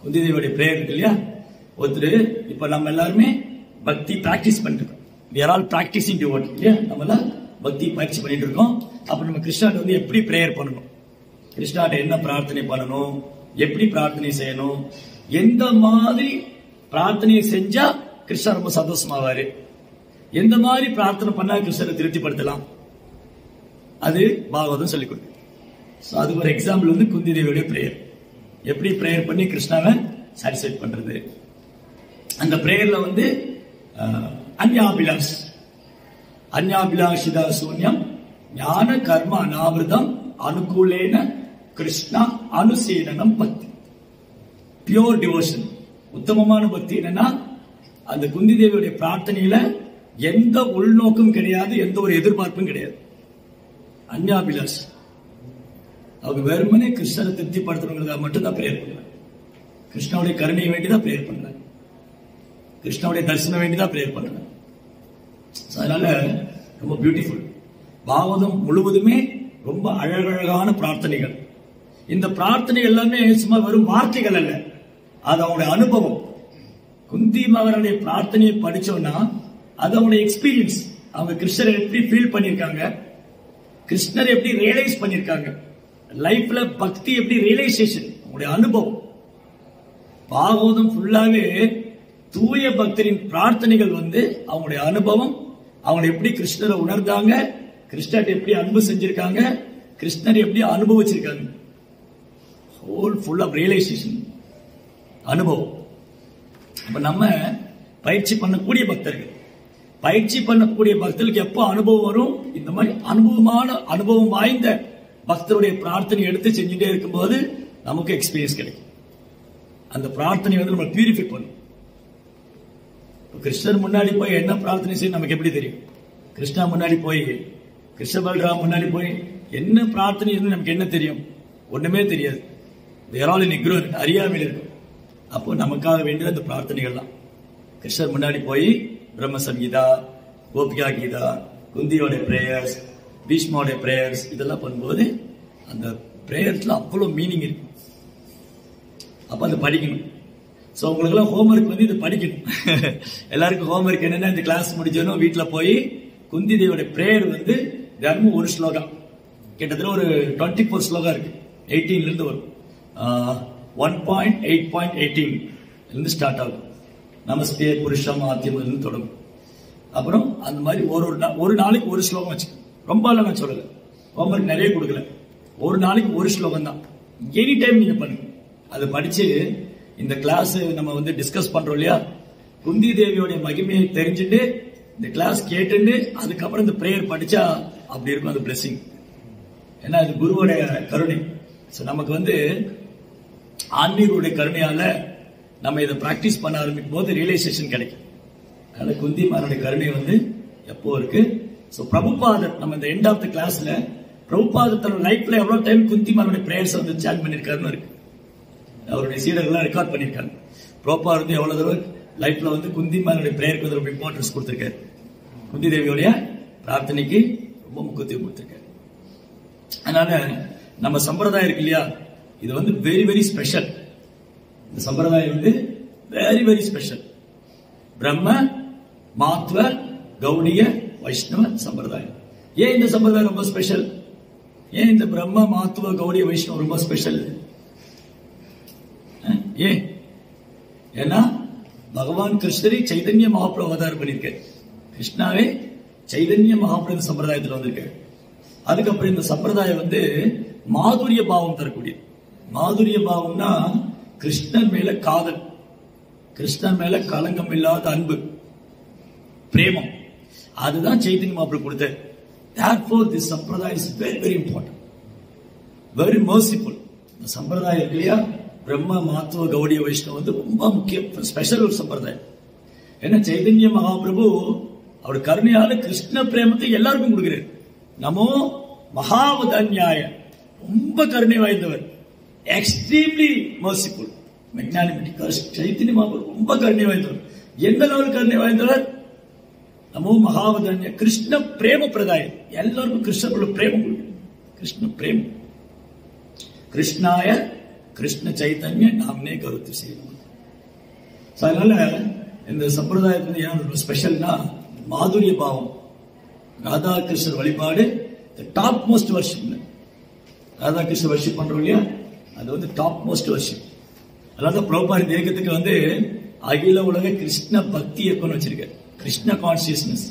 Speaker 1: குந்தி தேவியோட பிரேயர் இருக்கு இல்லையா? ஒருத்தர் இப்ப நம்ம எல்லாருமே பக்தி பிராக்டிஸ் பண்ணிட்டு இருக்கோம். we are all practicing devotee இல்லையா? நம்ம எல்லாம் பக்தி பயிற்சி பண்ணிட்டு இருக்கோம். அப்ப நம்ம கிருஷ்ணாட்ட வந்து எப்படி பிரேயர் பண்ணணும், கிருஷ்ணாட்ட என்ன பிரார்த்தனை பண்ணணும், எப்படி பிரார்த்தனை செய்யணும், எந்த மாதிரி பிரார்த்தனையை செஞ்சா கிருஷ்ணர் ரொம்ப சந்தோஷமாவாரு, எந்த மாதிரி பிரார்த்தனை பண்ணா கிருஷ்ணரை திருப்திப்படுத்தலாம், அது பாகவதம் சொல்லிக் கொடுக்கு. அதுக்கு ஒரு எக்ஸாம்பிள் வந்து குந்தி தேவியுடைய பிரேயர். எப்படி பிரேயர் பண்ணி கிருஷ்ணாவை சாட்டிஸ்ஃபைட் பண்றது. அந்த பிரேயர்ல வந்து அன்யாபிலாஷ் அன்யாபிலாஷிதா சூன்யம் ஞான கர்ம அனாவிரதம் அனுகூலேன கிருஷ்ணா அனுசீலனம் பக்தி. பியோர் டிவோஷன், உத்தமமான பக்தி என்னன்னா அந்த குந்தி தேவியுடைய பிரார்த்தனையில எந்த உள்நோக்கம் கிடையாது, எந்த ஒரு எதிர்பார்ப்பும் கிடையாது. அன்யாபிலாஷ், அவங்க வெறுமனே கிருஷ்ணரை திருப்திப்படுத்தணுங்கிறதா மட்டும்தான் பிரேயர் பண்ணல. கிருஷ்ணாவுடைய கருணையை வேண்டிதான் பிரேயர் பண்ணல, கிருஷ்ணாவுடைய தரிசனம் வேண்டிதான் பிரேயர் பண்ணல. அதனால ரொம்ப பியூட்டிஃபுல். பாகவதம் முழுவதுமே ரொம்ப அழகழகான பிரார்த்தனைகள். இந்த பிரார்த்தனை எல்லாமே சும்மா வெறும் வார்த்தைகள் அல்ல, அது அவங்களுடைய அனுபவம். குந்தி மகனுடைய பிரார்த்தனையை படிச்சோம்னா அது அவங்களுடைய எக்ஸ்பீரியன்ஸ். அவங்க கிருஷ்ணரை எப்படி ஃபீல் பண்ணிருக்காங்க, கிருஷ்ணரை எப்படி ரியலைஸ் பண்ணிருக்காங்க, லைஃப்ல பக்தி எப்படி ரியலைசேஷன், அவங்களுடைய அனுபவம். பாகவதம் ஃபுல்லாவே தூய பக்தரின் பிரார்த்தனைகள் வந்து அவங்களுடைய அனுபவம், அவங்க எப்படி கிருஷ்ணரை உணர்ந்தாங்க, கிருஷ்ணர் எப்படி அன்பு செஞ்சிருக்காங்க, கிருஷ்ணர் எப்படி அனுபவிச்சிருக்காங்க. ஹோல் ஃபுல் ஆஃப் ரியலைசேஷன், அனுபவம். அப்ப நம்ம பயிற்சி பண்ணக்கூடிய பக்தர்கள், பயிற்சி பண்ணக்கூடிய பக்தர்களுக்கு எப்போ அனுபவம் வரும், இந்த மாதிரி அனுபவம் வாய்ந்த பக்தருடைய பிரார்த்தனை எடுத்து செஞ்சுட்டே இருக்கும்போது நமக்கு எக்ஸ்பீரியன்ஸ் கிடைக்கும். அந்த பிரார்த்தனை வந்து நம்ம பியூரிஃபை பண்ணும். கிருஷ்ணர் முன்னாடி போய் என்ன பிரார்த்தனை செய்ய நமக்கு எப்படி தெரியும்? கிருஷ்ணா முன்னாடி போய், கிருஷ்ண பல்ராம் முன்னாடி போய் என்ன பிரார்த்தனை நமக்கு என்ன தெரியும்? ஒண்ணுமே தெரியாது. அறியாமையில் இருக்கும். அப்போ நமக்காக வேண்டிய அந்த பிரார்த்தனைகள்லாம் கிருஷ்ணர் முன்னாடி போய் பிரம்ம சங்கீதா, கோபிகா கீதா, குந்தியோட பிரேயர்ஸ், பீஷ்மாவோட பிரேயர்ஸ் இதெல்லாம் பண்ணும்போது அந்த பிரேயர்ஸ்ல அவ்வளவு மீனிங் இருக்கு. அப்ப அதை படிக்கணும். சோ உங்களுக்கு எல்லாம் ஹோம்ஒர்க் வந்து இது படிக்கணும். எல்லாருக்கும் ஹோம்ஒர்க் என்னன்னா, இந்த கிளாஸ் முடிஞ்சோம் வீட்டுல போய் குந்தி தேவியோட பிரேயர் வந்து தினமும் ஒரு ஸ்லோகம், கிட்டத்தட்ட ஒரு 24 ஸ்லோகம் இருக்கு. 18ல இருந்து வரும். 1.8.18 இருந்து ஸ்டார்ட் ஆகும். நமஸ்தே புருஷம் ஆத்தியம் தொடங்கும். அப்புறம் அந்த மாதிரி ஒரு நாளைக்கு ஒரு ஸ்லோகம் வச்சு, ரொம்ப எல்லாம் நான் சொல்லல, ஹோம்ஒர்க் நிறைய கொடுக்கல, ஒரு நாளைக்கு ஒரு ஸ்லோகம் தான். எனி டைம் நீங்க பண்ணுங்க. அதை படிச்சு இந்த கிளாஸ் நம்ம வந்து டிஸ்கஸ் பண்றோம் இல்லையா, குந்தி தேவியோட மகிமையை தெரிஞ்சுட்டு இந்த கிளாஸ் கேட்டுட்டு அதுக்கப்புறம் இந்த பிரேயர் படிச்சா அப்படி இருக்கும் அந்த பிளெஸிங். ஏன்னா இது குருவோட கருணை. நமக்கு வந்து ஆன்மீகருடைய கருணையால நம்ம இதை பிராக்டிஸ் பண்ண ஆரம்பிக்கும் போது ரியலைசேஷன் கிடைக்கும். அதனால குந்தி மாரோட கருணை வந்து எப்போ இருக்கு. சோ பிரபுபாதர், நம்ம இந்த எண்ட் ஆஃப் த கிளாஸ்ல பிரபுபாதர் தன்னோட லைஃப்ல எவ்வளவு டைம் குந்தி மாரோட பிரேயர்ஸ் வந்து சாண்ட் பண்ணிருக்காருன்னு இருக்கு. அவருடைய சீடர்கள்லாம் ரெக்கார்ட் பண்ணிருக்காங்க. பிரபுபாதர் வந்து எவ்வளவு தடவை லைஃப்ல வந்து குந்தி மாரோட பிரேயருக்கு வந்து ரொம்ப இம்பார்ட்டன்ஸ் கொடுத்திருக்காரு. குந்தி தேவியோடைய பிரார்த்தனைக்கு ரொம்ப முக்கியத்துவம் கொடுத்திருக்காரு. அதனால நம்ம சம்பிரதாயம் இருக்கு இல்லையா, இது வந்து வெரி வெரி ஸ்பெஷல். இந்த சம்பிரதாயம் வந்து வெரி வெரி ஸ்பெஷல். பிரம்ம மாத்வ கௌடிய வைஷ்ணவ சம்பிரதாயம். ஏன் இந்த சம்பிரதாயம் ரொம்ப ஸ்பெஷல்? ஏன் இந்த பிரம்ம மாத்வ கௌடிய வைஷ்ணவ ரொம்ப ஸ்பெஷல்? ஏன்? ஏன்னா பகவான் கிருஷ்ணரை சைதன்ய மகாபிரபு அவதாரம் பண்ணிருக்காரு. கிருஷ்ணாவே சைதன்ய மகாபிரபு சம்பிரதாயத்தில் வந்திருக்காரு. அதுக்கப்புறம் இந்த சம்பிரதாயம் வந்து மாதுரிய பாவம் தரக்கூடிய, மாதுரிய பாவம்னா கிருஷ்ணன் மேல காதல், கிருஷ்ணன் மேல கலங்கம் இல்லாத அன்பு, பிரேமம், அதுதான் சைதன்ய மகாபிரபு கொடுத்தார். Therefore this sampradaya is very very important, very merciful. இந்த சம்பிரதாயம் இல்லையா, பிரம்ம மாத்வ கௌடிய வைஷ்ணவ வந்து ரொம்ப முக்கியம், ஸ்பெஷல் ஒரு சம்பிரதாயம். ஏன்னா சைதன்ய மகாபிரபு அவர் கருணையால கிருஷ்ண பிரேமத்தை எல்லாருக்கும் கொடுக்கிறார். நமோ மகாவதன்யாய, ரொம்ப கருணை வாய்ந்தவர், extremely merciful, magnanimity. Chaitanya Mahaprabhu ரொம்ப கருணை வாய்ந்தவர். எந்த லெவல் கருணை வாய்ந்தவர்? நமோ மகாவதன்ய, கிருஷ்ண பிரேம பிரதாயம், எல்லாருக்கும் கிருஷ்ண பிரேமம், கிருஷ்ண பிரேமம். கிருஷ்ணாய கிருஷ்ண சைத்தன்ய நாம்னே கருத்து செய்யணும். அதனால இந்த சம்பிரதாயத்துல ஏன் ஸ்பெஷல்னா மாதுரிய பாவம், ராதா கிருஷ்ணர் வழிபாடு டாப் மோஸ்ட் வர்ஷிப். ராதா கிருஷ்ணர் வர்ஷிப் பண்றோம் இல்லையா, அது வந்து டாப் மோஸ்ட் வர்ஷிப். அதாவது பிரபுபாத இந்த இயக்கத்துக்கு வந்து அகில உலக கிருஷ்ண பக்தி இயக்கம்னு வச்சிருக்காரு. Krishna consciousness.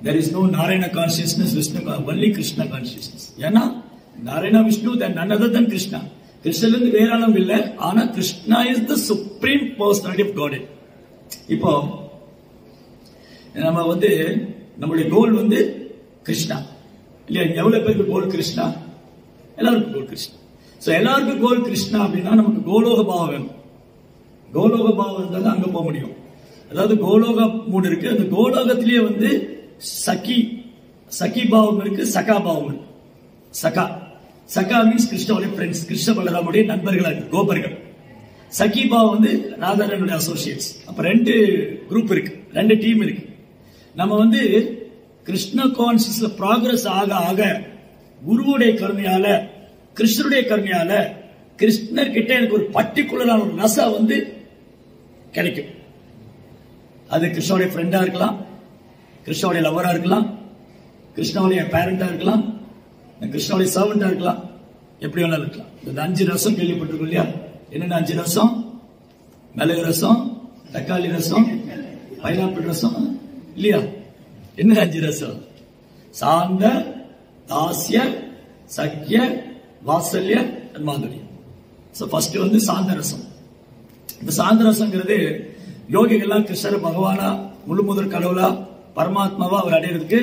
Speaker 1: There is no Narayana consciousness, Vishnu, only Krishna consciousness. ஏன்னா Narayana Vishnu then none other than Krishna. Krishnan வேற ஆளும் இல்ல, ஆனா Krishna is the supreme personality of God. இப்போ நம்ம வந்து நம்மளுடைய கோல் வந்து கிருஷ்ணா இல்லையா? எவ்வளவு பேருக்கு கோல் கிருஷ்ணா? எல்லாருக்கும் கோல் கிருஷ்ணா. சோ எல்லாருக்கும் கோல் கிருஷ்ணா அப்படின்னா நமக்கு கோலோக பாவம் வேணும். கோலோக பாவம் இருந்தாலும் அங்க போக முடியும். அதாவது கோலோக மூடு இருக்கு, அந்த கோலோகத்திலேயே வந்து சகி பாவம் இருக்கு, சகா பாவம் இருக்கு. சகா மீன்ஸ் கிருஷ்ணனுடைய ஃப்ரெண்ட்ஸ், கிருஷ்ண பலராமுடைய நண்பர்களா இருக்கு, கோபர்கள். சகி பாவம் வந்து ராதாரனுடைய அசோசியேட்ஸ். அப்ப 2 குரூப் இருக்கு, 2 டீம் இருக்கு. நம்ம வந்து கிருஷ்ண கான்சியஸ்ல ப்ராக்ரஸ் ஆக ஆக குருவுடைய கருணையால, கிருஷ்ணருடைய கருணையால, கிருஷ்ணர் கிட்ட எனக்கு ஒரு பர்டிகுலரான ஒரு ரசா வந்து கிடைக்கும். அது கிருஷ்ணனுடைய ஃப்ரெண்டா இருக்கலாம், கிருஷ்ணனுடைய லவரா இருக்கலாம், கிருஷ்ணனுடைய பேரண்டா இருக்கலாம், கிருஷ்ணனுடைய சர்வெண்டா இருக்கலாம், எப்படி வேணாலும் இருக்கலாம். இந்த 5 ரசம் கேள்விப்பட்டிருக்கோம் இல்லையா? என்னென்ன 5 ரசம்? மிளகு ரசம், தக்காளி ரசம், பைனாப்பிள் ரசம் இல்லையா? என்ன 5 ரசம்? சாந்த, தாஸ்ய, சக்கிய, வாத்சல்ய, மாதுரியம். சோ ஃபர்ஸ்ட் வந்து சாந்த ரசம். இந்த சாந்த ரசம்ங்கிறது யோகிகள்லாம் கிருஷ்ணர் பகவானா முழு முதல் கடவுளா பரமாத்மாவா அவர் அடையிறதுக்கு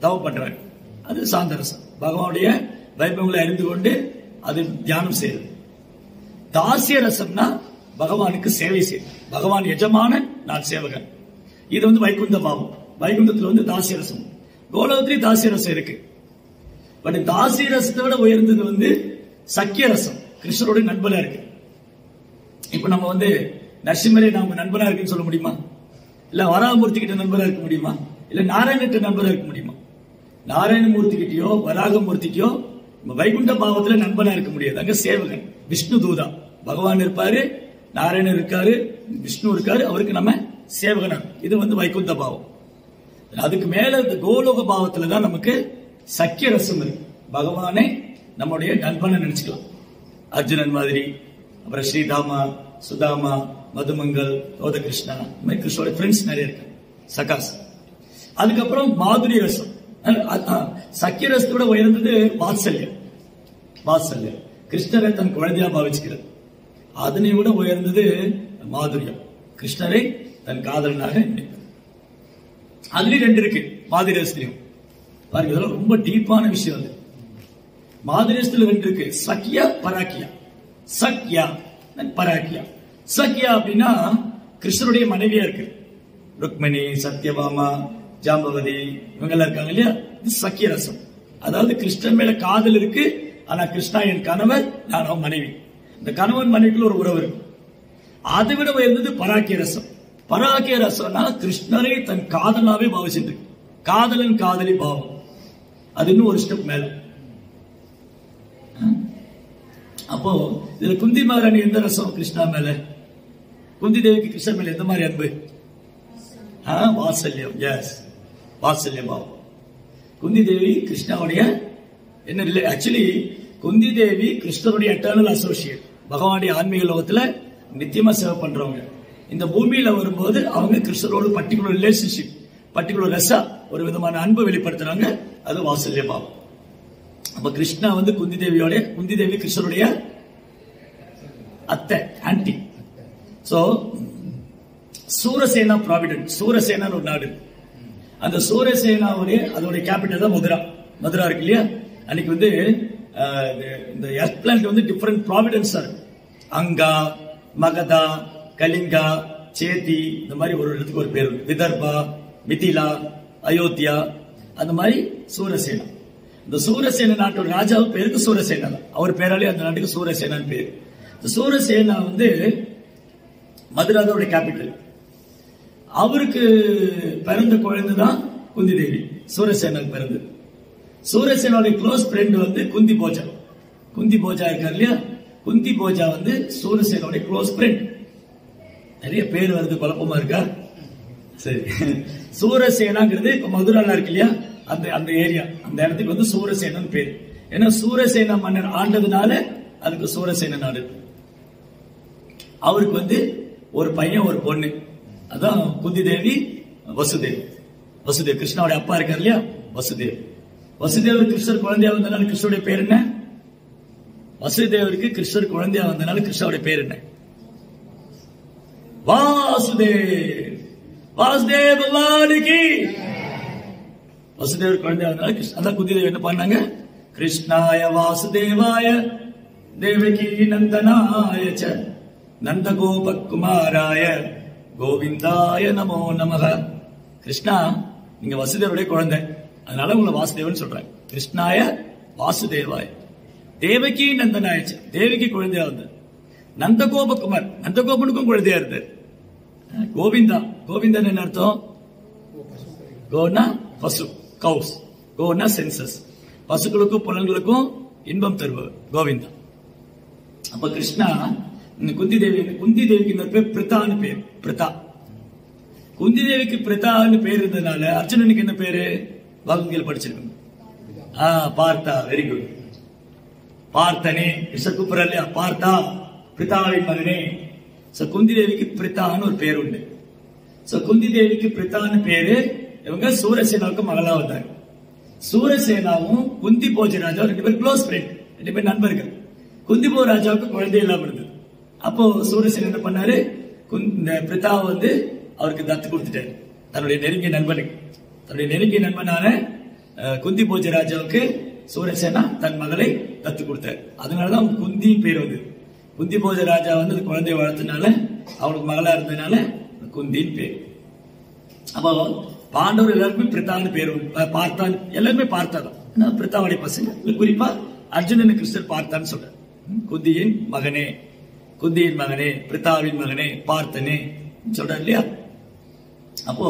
Speaker 1: தவம் பண்றாங்க. அது சாந்த ரசம். பகவானுடைய வைபவங்களை அறிந்து கொண்டு அது தியானம் செய்யுது. தாசிய ரசம்னா பகவானுக்கு சேவை செய்யும். பகவான் எஜமான, நான் சேவகன். இது வந்து வைகுந்த பாவம். வைகுந்தத்துல வந்து தாசிய ரசம். கோலோகத்திலேயும் தாசிய ரசம் இருக்கு. பட் தாசிய ரசத்தை விட உயர்ந்தது வந்து சக்கிய ரசம், கிருஷ்ணரோட நண்பனா இருக்கு. இப்ப நம்ம வந்து நரசிம்மரே நாம நண்பனா இருக்குன்னு சொல்ல முடியுமா? இல்ல வராகமூர்த்தி கிட்ட நண்பரா இருக்க முடியுமா? இல்ல நாராயணகிட்ட நண்பரா இருக்க முடியுமா? நாராயணமூர்த்தி கிட்டயோ வராகமூர்த்திக்கோ வைகுண்ட பாவத்துல நண்பனா இருக்க முடியாது. அங்க சேவகன், விஷ்ணு தூதா. பகவான் இருப்பாரு, நாராயணன் இருக்காரு, விஷ்ணு இருக்காரு, அவருக்கு நம்ம சேவகனா. இது வந்து வைகுந்த பாவம். அதுக்கு மேல இந்த கோலோக பாவத்துலதான் நமக்கு சக்கிய ரசம் இருக்கு. பகவானை நம்முடைய நண்பனை நினைச்சுக்கலாம். அர்ஜுனன் மாதிரி, அப்புறம் ஸ்ரீதாமா, சுதாமா, மதுமங்கல், ரோதகிருஷ்ணா, இந்த மாதிரி கிருஷ்ணோட ஃப்ரெண்ட்ஸ் நிறைய இருக்கு, சகாஸ். அதுக்கப்புறம் மாதுரி ரசம். சக்கிய ரசத்தோட உயர்ந்தது வாத்சல்யம். வாத்சல்யம் கிருஷ்ணரை தன் குழந்தையா பாவிச்சுக்கிறது. அதனை விட உயர்ந்தது மாதுரியம், கிருஷ்ணரை தன் காதலனாக நினைப்பது. அதுலயும் 2 இருக்கு மாதுரி ரசத்திலையும். பாருங்க, இதெல்லாம் ரொம்ப டீப்பான விஷயம். அது மாதுரி ரசத்துல 2 இருக்கு, சக்கியா, பராக்கியா. சக்கியா, பராக்கியா. சக்கியா அப்படின்னா கிருஷ்ணருடைய மனைவியா இருக்கு. ருக்மணி, சத்யபாமா, ஜாம்பவதி, இவங்கெல்லாம் இருக்காங்க இல்லையா? இது சக்கிய ரசம். அதாவது கிருஷ்ணன் மேல காதல் இருக்கு, ஆனா கிருஷ்ணா என் கணவர், நான் அவன் மனைவி. இந்த கணவன் மனைவிக்குள்ள ஒரு உறவு இருக்கு. அதை விட உயர்ந்தது பராக்கிய ரசம். பராக்கிய ரசம்னா கிருஷ்ணரை தன் காதலாவே பாவிச்சுட்டு இருக்கு. காதலன் காதலி பாவம். அது இன்னும் ஒரு ஸ்டெப் மேல. அப்போ இதுல குந்தி மகாராணி எந்த ரசம் கிருஷ்ணா மேல? குந்தி தேவிக்கு கிருஷ்ணன் மேல எந்த மாதிரி அன்பு? வாத்சல்யம். எஸ், வாத்சல்ய பாவம். குந்தி தேவி கிருஷ்ணாவுடைய என்ன? ஆக்சுவலி குந்தி தேவி கிருஷ்ணருடைய எட்டர்னல் அசோசியேட். பகவானுடைய ஆன்மீக லோகத்துல நித்தியமா சேவை பண்றவங்க. இந்த பூமியில வரும்போது அவங்க கிருஷ்ணரோட பர்டிகுலர் ரிலேஷன்ஷிப், பர்டிகுலர் ரசா, ஒரு விதமான அன்பு வெளிப்படுத்துறாங்க. அது வாத்சல்ய பாவம். அப்ப கிருஷ்ணா வந்து குந்தி தேவியோட, குந்தி தேவி கிருஷ்ணருடைய அத்தை, anti. So Surasena provident, Surasena ஒரு நாடு. அந்த சூரசேனாவுடைய அதோட கேபிட்டல் தான் மதுரா. மதுரா இருக்கு இல்லையா? அன்னைக்கு வந்து இந்த எர்த் பிளானட் வந்து டிஃபரெண்ட் ப்ராவிடன்ஸா இருக்கு. அங்கா, மகதா, கலிங்கா, சேதி, இந்த மாதிரி ஒரு இடத்துக்கு ஒரு பேர். விதர்பா, மிதிலா, அயோத்தியா, அந்த மாதிரி சூரசேனா. இந்த சூரசேன நாட்டோட ராஜாவு பேருக்கு சூரசேனா தான். அவர் பேராலே அந்த நாட்டுக்கு சூரசேனான்னு பேரு. இந்த சூரசேனா வந்து மதுராவோட கேபிட்டல். அவருக்கு பிறந்த குழந்தை தான் குந்தி தேவி. சூரசேனாக்கு பிறந்தது. சூரசேனோட க்ளோஸ் ஃப்ரெண்ட் வந்து குந்தி போஜா. குந்தி போஜா இருக்காரு இல்லையா? குந்தி போஜா வந்து சூரசேனோட க்ளோஸ் ஃப்ரெண்ட். நிறைய பேர் வருது, குழப்பமா இருக்கா? சரி, சூரசேனாங்கிறது இப்ப மதுரால இருக்கு இல்லையா? அந்த ஏரியா, அந்த இடத்துக்கு வந்து சூரசேனன் பேர். ஏன்னா சூரசேன மன்னர் ஆண்டதுனால அதுக்கு சூரசேன நாடு. அவருக்கு வந்து ஒரு பையன் ஒரு பொண்ணு. அதான் குந்தி தேவி வசுதேவ். வசுதேவ் கிருஷ்ணாவுடைய அப்பா இருக்கார் இல்லையா, வசுதேவ். வசுதேவர் கிருஷ்ணர் குழந்தையா வந்தனால கிருஷ்ணருடைய பேர் என்ன? வசுதேவருக்கு கிருஷ்ணர் குழந்தையா வந்தனால கிருஷ்ணருடைய பேர் என்ன? வாசுதேவ். வாசுதேவ் பகவானுக்கு வசுதேவர் குழந்தையா வந்தனால கிருஷ்ண. அதான் குந்தி தேவி என்ன பண்ணாங்க? கிருஷ்ணாய வாசுதேவாய தேவகி நந்தனாய ச நந்தகோபகுமாராய கோவிந்தாய நமோ நமக. கிருஷ்ணா, நீங்க வசுதேவருடைய குழந்தை, அதனால உங்களை வாசுதேவன் சொல்றாங்க. கிருஷ்ணாய வாசுதேவாய தேவகி நந்தனாய ச, தேவகி குழந்தையா வந்த. நந்தகோபகுமார், நந்தகோபனுக்கும் குழந்தையா இருந்தார். கோவிந்தா, கோவிந்தன் என்ன அர்த்தம்? கோனா பசு, கவுஸ். கோனா சென்சஸ், பசுக்களுக்கும் புலன்களுக்கும் இன்பம் தருபவர் கோவிந்தா. அப்ப கிருஷ்ணா குந்தி தேவி, குந்தி தேவிக்கு இந்த பேர் பிரித்தான்னு பேர். பிரித்தா. குந்தி தேவிக்கு பிரித்தான்னு பேர் இருந்ததுனால அர்ஜுனனுக்கு என்ன பேரு? வாக்குகள் படிச்சிருக்கோம். பார்த்தா. Very good. பார்த்தனே கிருஷ்ணர் கூப்பிடுற இல்லையா, பார்த்தா பிரித்தாவின் மகனே. குந்தி தேவிக்கு பிரித்தான்னு ஒரு பேர் உண்டு. குந்தி தேவிக்கு பிரித்தான்னு பேரு. இவங்க சூரசேனாவுக்கு மகளா வந்தாங்க. சூரசேனாவும் குந்தி போஜ ராஜா ரெண்டு பேர் க்ளோஸ் ஃப்ரெண்ட், ரெண்டு பேர் நண்பர்கள். குந்தி போஜ ராஜாவுக்கு குழந்தை இல்லாம இருந்தது. அப்போ சூரசேன என்ன பண்ணாரு? இந்த பிரித்தாவை வந்து அவருக்கு தத்து கொடுத்துட்டாரு, தன்னுடைய நெருங்கிய நண்பனுக்கு. தன்னுடைய நெருங்கிய நண்பனான குந்தி போஜ ராஜாவுக்கு சூரசேனா தன் மகளை தத்து கொடுத்தாரு. அதனாலதான் குந்தி பேர் வந்து. குந்தி போஜ ராஜா வந்து குழந்தைய வளர்த்தனால, அவனுக்கு மகளா இருந்ததுனால குந்தின் பேர். அப்போ பாண்டவர் எல்லாருக்குமே பிரித்தான்னு பேர், பார்த்தான் எல்லாருமே பார்த்தாதான் பிரித்தாவுடைய பசங்க. குறிப்பா அர்ஜுனன் கிருஷ்ணர் பார்த்தான்னு சொல்ற. குந்தியின் மகனே, குந்தியின் மகனே, பிரித்தாவின் மகனே, பார்த்தனே சொல்ற இல்லையா. அப்போ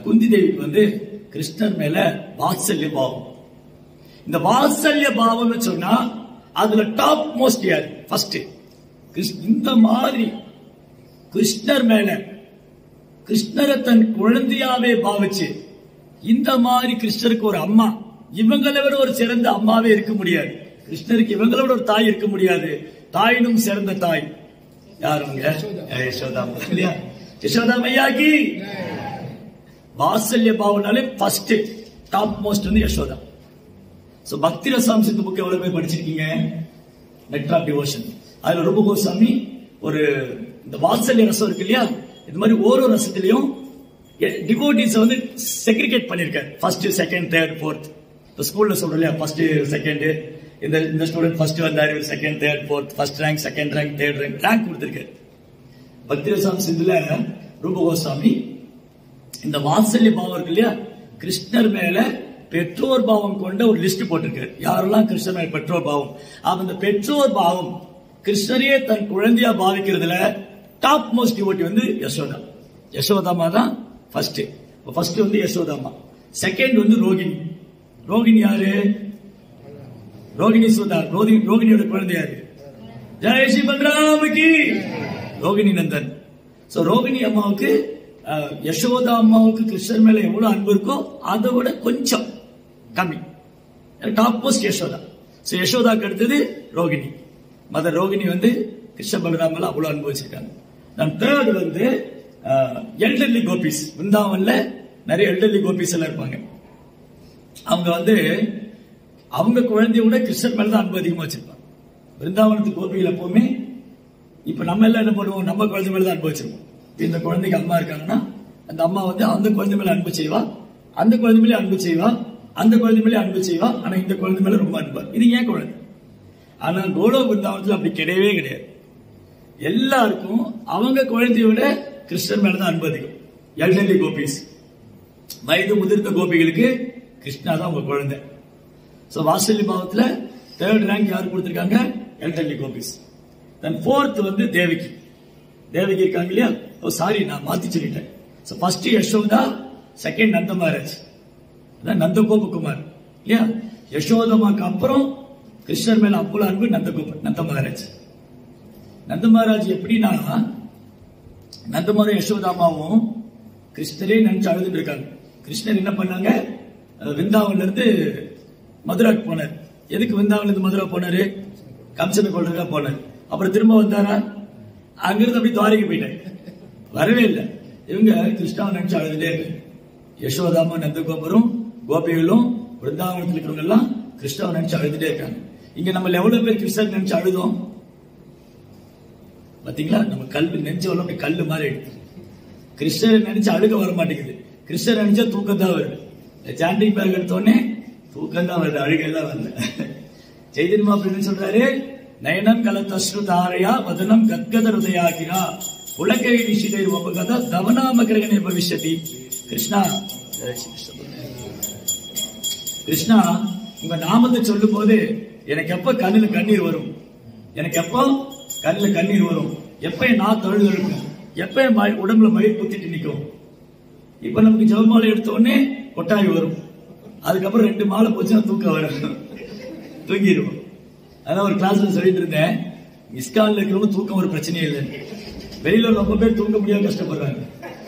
Speaker 1: குந்தி தேவிக்கு வந்து கிருஷ்ணர் மேல வாத்சல்ய பாவம். இந்த வாத்சல்ய பாவம்னு சொன்னா அதுல டாப் மோஸ்ட் யார்? ஃபர்ஸ்ட் இந்த மாதிரி கிருஷ்ணர் மேல, கிருஷ்ணரை தன் குழந்தையாவே பாவிச்சு, இந்த மாதிரி கிருஷ்ணருக்கு ஒரு அம்மா, இவங்களை விட ஒரு சிறந்த அம்மாவே இருக்க முடியாது. கிருஷ்ணருக்கு இவங்களை விட ஒரு தாய் இருக்க முடியாது. தாயினும் சிறந்த தாய் யாருங்க? யசோதா இல்லையா? யசோதா மையாக்கி. வாத்சல்ய பாவனாலே ஃபர்ஸ்ட் டாப் மோஸ்ட் வந்து யசோதா. பக்தி ரசாம்சத்து புக் எவ்வளவு பேர் படிச்சிருக்கீங்க? Nectar of devotion. அதுல ரூப கோஸ்வாமி ஒரு இந்த வாத்சல்ய ரசம் இருக்கு இல்லையா, இது மாதிரி ஓரோ ரசத்திலையும் டிவோட்டீஸ் வந்து செக்ரிகேட் பண்ணிருக்காரு. First, second, third, fourth. இப்ப ஸ்கூல்ல சொல்றோம் இல்லையா, ஃபர்ஸ்ட், செகண்ட், இந்த ஸ்டூடெண்ட் ஃபர்ஸ்ட் வந்தாரு, second, third, fourth, first rank, second rank, third rank கொடுத்திருக்காரு. பக்தி ரசாம்சத்துல ரூப கோஸ்வாமி இந்த வாத்சல்ய பாவம் இருக்கு இல்லையா, கிருஷ்ணர் மேல பெற்றோர் பாவம் கொண்ட ஒரு லிஸ்ட் போட்டிருக்காரு. யாரெல்லாம் கிருஷ்ணர் மேல பெற்றோர் பாவம். அந்த பெற்றோர் பாவம் கிருஷ்ணரையே தன் குழந்தையா பாவிக்கிறதுல டாப் மோஸ்ட் டிவோட்டி வந்து யசோதா. யசோதாமா தான் ஃபர்ஸ்ட். ஃபர்ஸ்ட் வந்து யசோதாமா. செகண்ட் வந்து ரோகிணி. ரோகிணி யாரு? ரோகிணி சுதா. ரோகிணியோட குழந்தை யாரு? ஜெய ஸ்ரீ பலராமகி. ரோகிணி நந்தன். ரோகிணி அம்மாவுக்கு, யசோதா அம்மாவுக்கு கிருஷ்ணர் மேல எவ்வளவு அன்பு இருக்கோ அதை விட கொஞ்சம் கம்மி. Top most Yashoda. யசோதாக்கு அடுத்தது ரோகிணி. மதர் ரோகிணி வந்து கிருஷ்ண பலராமல அவ்வளவு அன்பு வச்சிருக்காங்க. தேர்ட் வந்து எல்டர்லி கோபிஸ். பிருந்தாவன்ல நிறைய எல்டர்லி கோபிஸ் எல்லாம் இருப்பாங்க. அவங்க வந்து அவங்க குழந்தைய விட கிருஷ்ணர் மேலதான் அன்பு அதிகமா வச்சிருப்பாங்க. பிருந்தாவனத்து கோபிகள் எப்பவுமே, இப்ப நம்ம எல்லாம் என்ன பண்ணுவோம், நம்ம குழந்தை மேலதான் அன்பு வச்சிருப்போம். இந்த குழந்தைக்கு அம்மா இருக்காங்கன்னா அந்த அம்மா வந்து அந்த குழந்தை மேல அன்பு செய்வா, அந்த குழந்தை மேலே அன்பு செய்வா, அந்த குழந்தை மேலே அன்பு செய்வா. ஆனா இந்த குழந்தை மேல ரொம்ப அன்பா. இது ஏன் குழந்தை? ஆனா கோலோக பிருந்தாவனத்தில் அப்படி கிடையவே கிடையாது. எல்லாருக்கும் அவங்க குழந்தைய விட கிருஷ்ணர் மேலதான் அன்பு அதிகம். எல்டர்லி கோபிஸ், வயது முதிர்ந்த கோபிகளுக்கு கிருஷ்ணா தான் உங்க குழந்தை. வாத்சல்ய பாவத்துல தேர்ட் ரேங்க் யாரு கொடுத்திருக்காங்க? எல்டர்லி கோபிஸ். தென் ஃபோர்த் வந்து தேவகி. தேவகி இருக்காங்க இல்லையா? சாரி, நான் மாத்தி சொல்லிட்டேன். ஃபர்ஸ்ட் யசோதா, செகண்ட் நந்த மகாராஜ், நந்தகோபகுமார் இல்லையா? யசோதமாக்கு அப்புறம் கிருஷ்ணர் மேல அவ்வளவு அன்பு நந்த மகாராஜ். நந்த மகாராஜ் எப்படின்னா, நந்தமாரும் யசோதாமாவும் கிருஷ்ணரே நினைச்சு அழுதுட்டு இருக்காங்க. கிருஷ்ணர் என்ன பண்ணாங்க? விருந்தாவன்ல இருந்து மதுராக்கு போனார். எதுக்கு விருந்தாவன்ல இருந்து மதுரா போனாரு? கம்சனை கொள்றதுக்காக போனார். அப்புறம் திரும்ப வந்தாரா? அங்கிருந்து அப்படி துவாரிக்கு போயிட்டேன், வரவே இல்லை. இவங்க கிருஷ்ணாவை நினைச்சு அழுதுட்டே இருக்கு. யசோதாமா, நந்தகோபுரம், கோபிகளும் பிருந்தாவனத்தில் இருக்கிறவங்க எல்லாம் கிருஷ்ணாவை நினைச்சு அழுதுட்டே இருக்காங்க. இங்க நம்ம எவ்வளவு பேர் கிருஷ்ணன் நினைச்சு அழுதோம் பாத்தீங்களா? நம்ம கல்வி நெஞ்சவளம் அப்படி கல்லு மாதிரி எடுத்து கிருஷ்ணரை நினைச்சு அழுக வர மாட்டேங்குது. கிருஷ்ணர் நினைச்சா தூக்கம் தான் வருது. சாண்டிங் பேக் எடுத்தோடனே தூக்கம் தான் வருது, அழுகெல்லாம் வரல. சைதன்ய மாப்பிள்ளை சொல்றாரு, நயனம் கலத்தஸ்ரு தாரையா வதனம் கத்கத ஹிருதயாகிரா உலகை நிஷிதை உபகத தவனாம கிரகணே பவிஷ்யதி. கிருஷ்ணா, கிருஷ்ணா உங்க நாமத்தை சொல்லும் போது எனக்கு எப்ப கண்ணுல கண்ணீர் வரும், எனக்கு எப்போ கண்ணுல கண்ணீர் வரும், எப்ப நான் தொழுது இருக்கும், எப்ப உடம்புல மழை குத்திட்டு நிற்கும். இப்ப நமக்கு ஜெபமாலை எடுத்த உடனே கொட்டாய் வரும், அதுக்கப்புறம் 2 மாலை போச்சுன்னா தூக்கம் வரும், தூங்கிடுவோம். அதான் ஒரு கிளாஸ்ல சொல்லிட்டு இருந்தேன், இஸ்கான்ல இருக்கிறவங்க தூக்கம் ஒரு பிரச்சனையே இல்லை. வெளியில ரொம்ப பேர் தூங்க முடியாம கஷ்டப்படுறாங்க.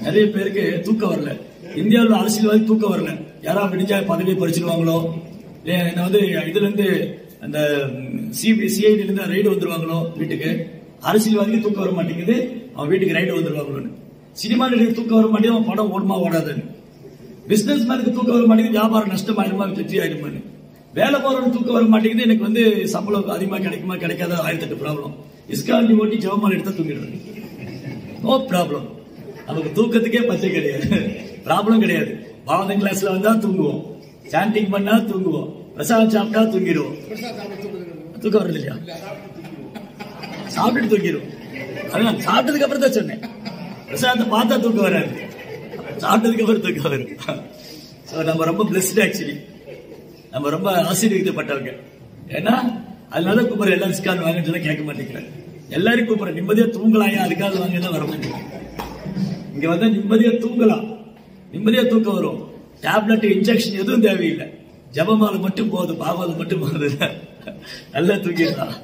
Speaker 1: நிறைய பேருக்கு தூக்கம் வரல. இந்தியாவில் அரசியல்வாதி தூக்கம் வரல. யாராவது விடிஞ்சா பதவியை பறிச்சிருவாங்களோ, என்ன இதுல இருந்து அந்த சிஐடி இருந்து ரைடு வந்துருவாங்களோ வீட்டுக்கு. அரசியல்வாதிக்கு தூக்கம் வர மாட்டேங்குது, அவன் வீட்டுக்கு ரைடு வந்துருவாங்களோன்னு. சினிமா நடிகர் தூக்கம் வர மாட்டேங்குது, அவன் படம் ஓடுமா ஓடாதுன்னு. பிசினஸ் மேனுக்கு தூக்கம் வர மாட்டேங்குது, வியாபாரம் நஷ்டம் ஆயிடுமா வெற்றி ஆயிடுமான்னு. வேலை போறவனுக்கு தூக்கம் வர மாட்டேங்குது, எனக்கு சம்பளம் அதிகமா கிடைக்குமா கிடைக்காத 1008 ப்ராப்ளம். இஸ்காண்டி ஓட்டி ஜெபமாலை எடுத்தா தூங்கிடுறது, நோ ப்ராப்ளம். நமக்கு தூக்கத்துக்கே பச்சை கிடையாது, ப்ராப்ளம் கிடையாது. பாவதன் கிளாஸ்ல வந்தா தூங்குவோம், சாண்டிங் பண்ணா தூங்குவோம், பிரசாதம் சாப்பிட்டா தூங்கிடுவோம். தூக்கம் வருது இல்லையா? சாப்பிட்டு தூங்கிடுவோம். அதான் சாப்பிட்டதுக்கு அப்புறம் தான் சொன்னேன், பிரசாதத்தை பார்த்தா தூக்கம் வராது, சாப்பிட்டதுக்கு அப்புறம் தூக்கம் வரும். நம்ம ரொம்ப பிளஸ்ட் ஆக்சுவலி, நம்ம ரொம்ப ஆசீர்வதிக்கப்பட்டவங்க. ஏன்னா அதனால கூப்பிடுற எல்லாரும் இஸ்கான் வாங்கன்னு சொன்னா கேட்க மாட்டேங்கிறாங்க. எல்லாரும் கூப்பிடுற நிம்மதியா தூங்கலாயா, அதுக்காக வாங்க வர மாட்டேங்கிறாங்க. இங்க வந்தா நிம்மதியா தூங்கலாம், நிம்மதியா தூக்கம் வரும். டேப்லெட் இன்ஜெக்ஷன் எதுவும் தேவையில்லை, ஜபமாலை மட்டும் போதும், பாவாலை மட்டும் போதும், நல்லா தூங்கிடலாம்.